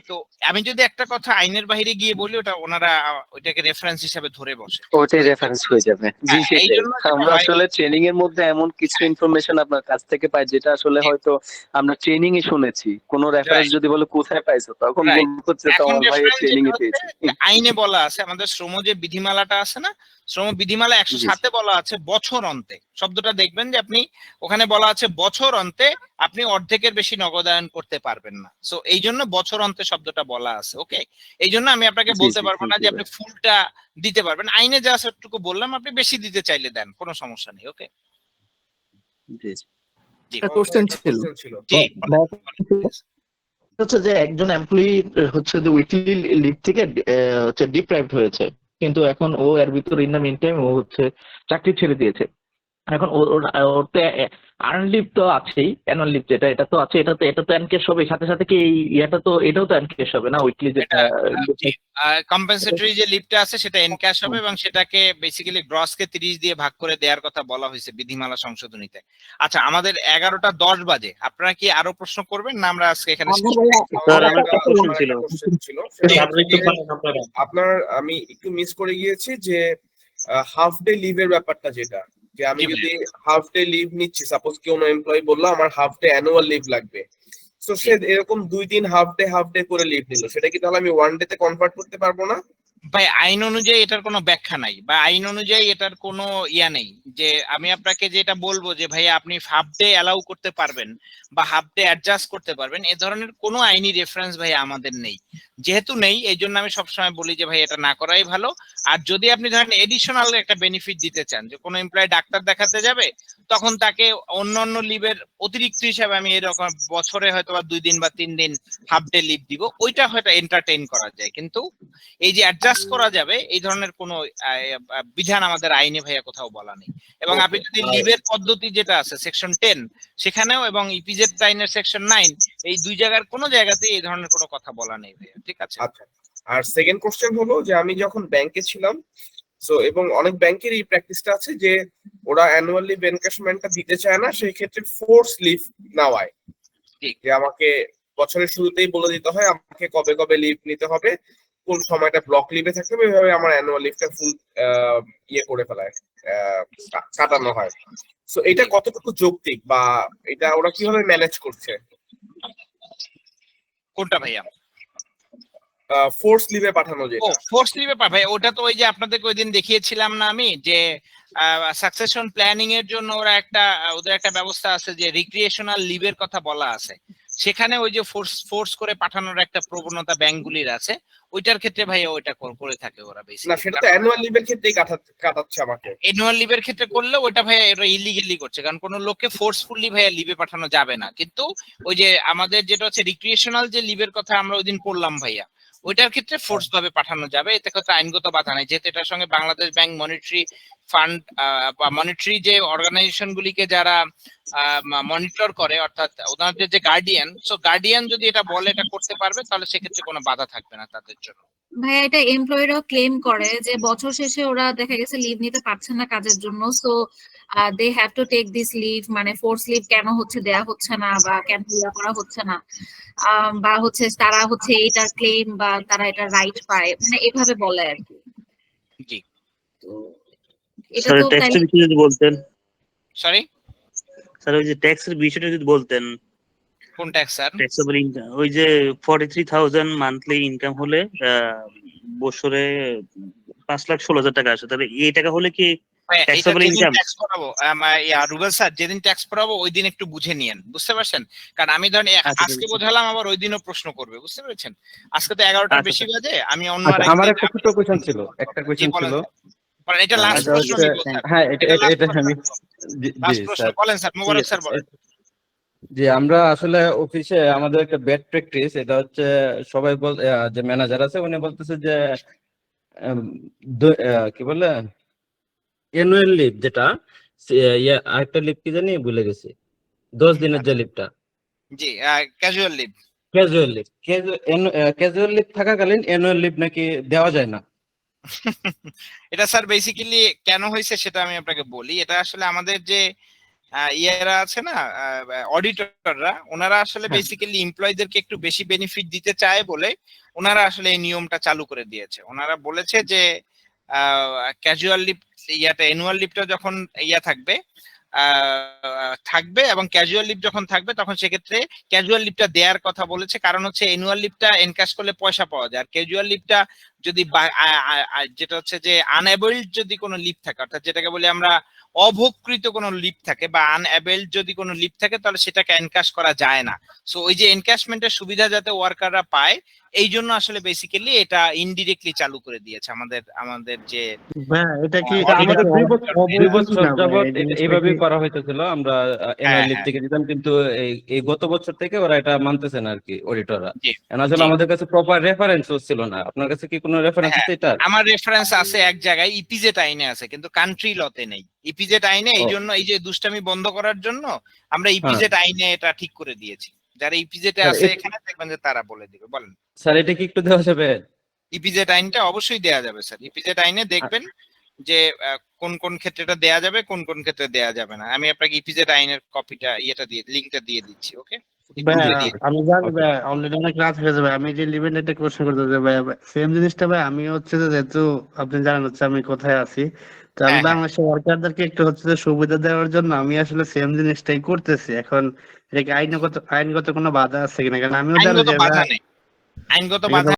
S2: তো আমি যদি একটা কথা আইনের বাইরে গিয়ে বলি, ওটা ওনারা ওইটাকে রেফারেন্স হিসেবে ধরে বসে,
S12: ওটাই রেফারেন্স হয়ে যাবে। জি, সেটাই আমরা আসলে ট্রেনিং এর মধ্যে এমন কিছু ইনফরমেশন আপনার কাছ থেকে পাই যেটা আসলে হয়তো আমরা ট্রেনিং এ শুনেছি, কোন রেফারেন্স যদি বলে কোথায় পাইছো, তখন বলবো হচ্ছে তো আমার ভাই ট্রেনিং এ পেয়েছি।
S2: আইনে বলা আছে, আমাদের শ্রম যে বিধিমালাটা আছে না, শ্রম বিধিমালা 107-এ বলা আছে বছর অন্তে, শব্দটা দেখবেন যে আপনি ওখানে বলা আছে বছর অন্তে আপনি অর্ধেকের বেশি নগদায়ন করতে পারবেন না। সো এই জন্য বছর অন্তে শব্দটা বলা আছে। ওকে, এই জন্য আমি আপনাকে বলতে পারবো না যে আপনি ফুলটা দিতে পারবেন। আইনে যা সবটুকু বললাম, আপনি বেশি দিতে চাইলে দেন, কোনো সমস্যা নেই। ওকে,
S1: কোশ্চেন ছিল
S13: হচ্ছে যে একজন এমপ্লয়ি হচ্ছে যে উইকলি লিভ থেকে হচ্ছে ডিপ্রাইভড হয়েছে, কিন্তু এখন ও এর ভিতরে ইন দ্য মিন টাইম ও হচ্ছে চাকরি ছেড়ে দিয়েছে। এখন ওর তো আর্ন লিভ তো আছেই, অ্যানুয়াল লিভ যেটা এটা তো আছে, এটা তো এনকেশ হবে সাথে সাথে কি এটাও তো এনকেশ হবে না উইকলি যেটা
S2: কম্পেনসেটরি যে লিভটা আছে সেটা এনক্যাশ হবে এবং সেটাকে বেসিক্যালি গ্রসকে 30 দিয়ে ভাগ করে দেওয়ার কথা বলা হয়েছে বিধিমালা সংশোধনীতে। আচ্ছা আমাদের 11:10 বাজে, আপনারা কি আরো প্রশ্ন করবেন না আমরা আজকে এখানে
S14: আপনার আমি একটু মিস করে গিয়েছি যে হাফ ডে লিভের ব্যাপারটা, যেটা যে আমি যদি হাফ ডে লিভ নিচ্ছি, সাপোজ কোনো এমপ্লয়ি বললো আমার হাফ ডে অ্যানুয়াল লিভ লাগবে, তো সে এরকম 2 দিন হাফ ডে করে লিভ নিল, সেটা কি তাহলে আমি ওয়ান ডে তে কনভার্ট করতে পারবো না?
S2: ভাই আইন অনুযায়ী এটার কোনো ব্যাখ্যা নাই বা আইন অনুযায়ী এটার কোনো ইয়া নেই যে আমি আপনাকে যেটা বলবো যে ভাই আপনি হাফ ডে অ্যালাউ করতে পারবেন বা হাফ ডে অ্যাডজাস্ট করতে পারবেন, এ ধরনের কোনো আইনি রেফারেন্স ভাই আমাদের নেই। যেহেতু নেই এই জন্য আমি সবসময় বলি যে ভাই এটা না করাই ভালো। আর যদি আপনি ধরেন এডিশনাল একটা বেনিফিট দিতে চান, যে কোনো এমপ্লয়ি ডাক্তার দেখাতে যাবে তখন তাকে অন্যান্য লিভের অতিরিক্ত হিসাবে আমি এরকম বছরে হয়তো বা 2 দিন বা 3 দিন হাফ ডে লিভ দিব, ওইটা হয়তো এন্টারটেইন করা যায়, কিন্তু এই যে অ্যাডজাস্ট করা যাবে এই ধরনের কোনো বিধান আমাদের আইনে ভাইয়া কোথাও বলা নেই। এবং আপনি যদি লিভের পদ্ধতি যেটা আছে সেকশন 10 সেখানেও এবং ইপিজেড আইনের সেকশন 9 এই 2 জায়গার কোনো জায়গাতেই এই ধরনের কোনো কথা বলা নেই ভাইয়া, ঠিক আছে?
S14: আচ্ছা, আর সেকেন্ড কোশ্চেন হলো যে আমি যখন ব্যাংকে ছিলাম, সো এবং অনেক ব্যাংকের এই প্র্যাকটিসটা আছে যে ওরা অ্যানুয়াল লিভ এনক্যাশমেন্টটা দিতে চায় না, সেই ক্ষেত্রে ফোর্স লিভ নেওয়ায়, যে আমাকে বছরের শুরুতেই বলে দিতে হয় আমাকে কবে কবে লিভ নিতে হবে, কোন সময়টা ব্লক লিভে থাকতে হবে, এভাবে আমার অ্যানুয়াল লিভটা ফুল ইয়ে করে ফেলায়, কাটানো হয়। সো এটা কতটুকু যৌক্তিক বা এটা ওরা কিভাবে ম্যানেজ করছে?
S2: কোনটা ভাইয়া?
S14: ফোর্স লিভে পাঠানো যেটা।
S2: ও ফোর্স লিভে ভাই ওটা তো ওই যে আপনাদেরকে ওই দিন দেখিয়েছিলাম না আমি, যে সাকসেশন প্ল্যানিং এর জন্য ওদের একটা ব্যবস্থা আছে যে রিক্রিয়েশনাল লিভের কথা বলা আছে, সেখানে ওই যে ফোর্স করে পাঠানোর একটা প্রবণতা ব্যাংকগুলির আছে, ওইটার ক্ষেত্রে ভাই ওইটা করে থাকে ওরা বেশি।
S14: না সেটা তো অ্যানুয়াল লিভের ক্ষেত্রেই কাটাচ্ছে আমাকে।
S2: অ্যানুয়াল লিভের ক্ষেত্রে করলে ওটা ভাই এটা ইলিগালি করছে, কারণ কোনো লোককে ফোর্সফুলি ভাইয়া লিভে পাঠানো যাবে না। কিন্তু ওই যে আমাদের যেটা হচ্ছে রিক্রিয়েশনাল যে লিভের কথা আমরা ওই দিন পড়লাম ভাইয়া, ওইটার ক্ষেত্রে ফোর্স ভাবে পাঠানো যাবে, এতে কথা আইনগত বাধা নেই, যেহেতু এটার সঙ্গে বাংলাদেশ ব্যাংক মনিটরি ফান্ড বা মনিটরি যে অর্গানাইজেশন গুলিকে যারা মনিটর করে অর্থাৎ ওনাদের যে গার্ডিয়ান, সো গার্ডিয়ান যদি এটা বলে এটা করতে পারবে তাহলে সেক্ষেত্রে কোনো বাধা থাকবে না তাদের জন্য।
S11: ভাইয়া এটা এমপ্লয়িরাও ক্লেম করে যে বছর শেষে ওরা দেখা গেছে লিভ নিতে পারছে না কাজের জন্য, so they have to take this leave, মানে ফোর্স লিভ কেন হচ্ছে দেয়া হচ্ছে না বা কেন দেয়া করা হচ্ছে না, বা হচ্ছে তারা হচ্ছে এটা ক্লেম বা তারা এটা রাইট পায়, মানে এভাবে বলে আর কি।
S2: জি
S11: তো এটা
S6: স্যার
S11: তো
S6: ট্যাক্সের বিষয়ে যদি বলতেন।
S2: সরি
S6: স্যার ওই যে ট্যাক্সের বিষয়টা যদি বলতেন।
S2: কোন ট্যাক্স স্যার?
S6: ট্যাক্সেবল ইনকাম, ওই যে 43,000 মান্থলি ইনকাম হলে বছরে 5,16,000 টাকা আসে, তাহলে এই টাকা হলে কি ট্যাক্সেবল ইনকাম?
S2: ট্যাক্স করাবো রুবেল স্যার, যেদিন ট্যাক্স করাবো ওই দিন একটু বুঝে নিয়েন, বুঝতে পারছেন? কারণ আমি ধরেন আজকে বোঝালাম আবার ওই দিনও প্রশ্ন করবে, বুঝতে পেরেছেন? আজকে তো 11টার বেশি বাজে, আমি অন্য
S3: আমার একটা ছোট কোশ্চেন ছিল,
S2: এটা লাস্ট প্রশ্ন নিব স্যার।
S3: হ্যাঁ এটা আমি
S2: লাস্ট প্রশ্ন বলেন স্যার, মোবারক স্যার বলেন।
S3: যে আমরা আসলে অফিসে আমাদের একটা ব্যাড প্র্যাকটিস, এটা হচ্ছে সবাই যে ম্যানেজার আছে উনি বলতেছে যে কি বলে অ্যানুয়াল লিভ যেটা আরেকটা লিভ কি জানি ভুলে গেছি, 10 দিনের যে লিভটা।
S2: জি ক্যাজুয়াল লিভ।
S3: ক্যাজুয়াল লিভ থাকাকালীন অ্যানুয়াল লিভ নাকি দেওয়া যায় না।
S2: এটা স্যার বেসিক্যালি কেন হয়েছে সেটা আমি আপনাকে বলি। এটা আসলে আমাদের যে ইয়ারা আছে না অডিটররা, ওনারা আসলে বেসিক্যালি এমপ্লয়ীদেরকে একটু বেশি বেনিফিট দিতে চায় বলে ওনারা আসলে এই নিয়মটা চালু করে দিয়েছে। ওনারা বলেছে যে ক্যাজুয়াল লিভ অ্যানুয়াল লিভটা যখন থাকবে এবং ক্যাজুয়াল লিভ যখন থাকবে তখন সেক্ষেত্রে ক্যাজুয়াল লিভটা দেওয়ার কথা বলেছে, কারণ হচ্ছে অ্যানুয়াল লিভটা এনক্যাশ করলে পয়সা পাওয়া যায়, আর ক্যাজুয়াল লিভটা যদি যেটা হচ্ছে যে আনএবলড যদি কোনো লিভ থাকে, অর্থাৎ যেটাকে বলি আমরা অভোগকৃত কোনো লিভ থাকে বা আনএবলড যদি কোনো লিভ থাকে তাহলে সেটাকে এনক্যাশ করা যায় না। সো ওই যে এনক্যাশমেন্টের সুবিধা যাতে ওয়ার্কাররা পায় এই জন্য আসলে বেসিক্যালি এটা ইনডিরেক্টলি চালু করে দিয়েছে আমাদের যে
S6: এটা কি
S3: আমাদের 2 বছর যাবত এইভাবেই করা হইতেছিল, আমরা অ্যানুয়াল লিভ থেকে দিতাম, কিন্তু এই গত বছর থেকে ওরা এটা মানতেছে না আর কি অডিটররা। আসলে আমাদের কাছে প্রপার রেফারেন্স ছিল না। আপনার কাছে কি কোনো
S15: কোনো রেফারেন্স আছে এটা?
S2: আমার রেফারেন্স আছে এক জায়গায়, ইপিজেড আইনে আছে, কিন্তু কান্ট্রি লতে নেই। ইপিজেড আইনে এই জন্য, এই যে দুষ্টামি বন্ধ করার জন্য আমরা ইপিজেড আইনে এটা ঠিক করে দিয়েছি। যারা ইপিজেড আছে এখানে দেখবেন যে তারা বলে দিবে। বলেন
S15: স্যার, এটা কি একটু দেওয়া যাবে?
S2: ইপিজেড আইনটা অবশ্যই দেয়া যাবে স্যার। ইপিজেড আইনে দেখবেন যে কোন কোন ক্ষেত্রে এটা দেয়া যাবে, কোন কোন ক্ষেত্রে দেয়া যাবে না। আমি আপনাকে ইপিজেড আইনের কপিটা লিংকটা দিয়ে দিচ্ছি। ওকে,
S16: আমি জানি ভাই, অলরেডি অনেক রাত হয়ে যাবে। আমি যে লিভেন একটা কোশ্চেন করতে চাই ভাই, সেম জিনিসটা ভাই। আমি হচ্ছে যে, যেহেতু আপনি জানেন হচ্ছে আমি কোথায় আছি, তো আমি বাংলাদেশের ওয়ার্কারদেরকে একটু হচ্ছে যে সুবিধা দেওয়ার জন্য আমি আসলে সেম জিনিসটাই করতেছি। এখন এটা কি আইনগত কোনো বাধা আছে কিনা? কারণ আমিও জানি যে
S2: আইনগত বাধা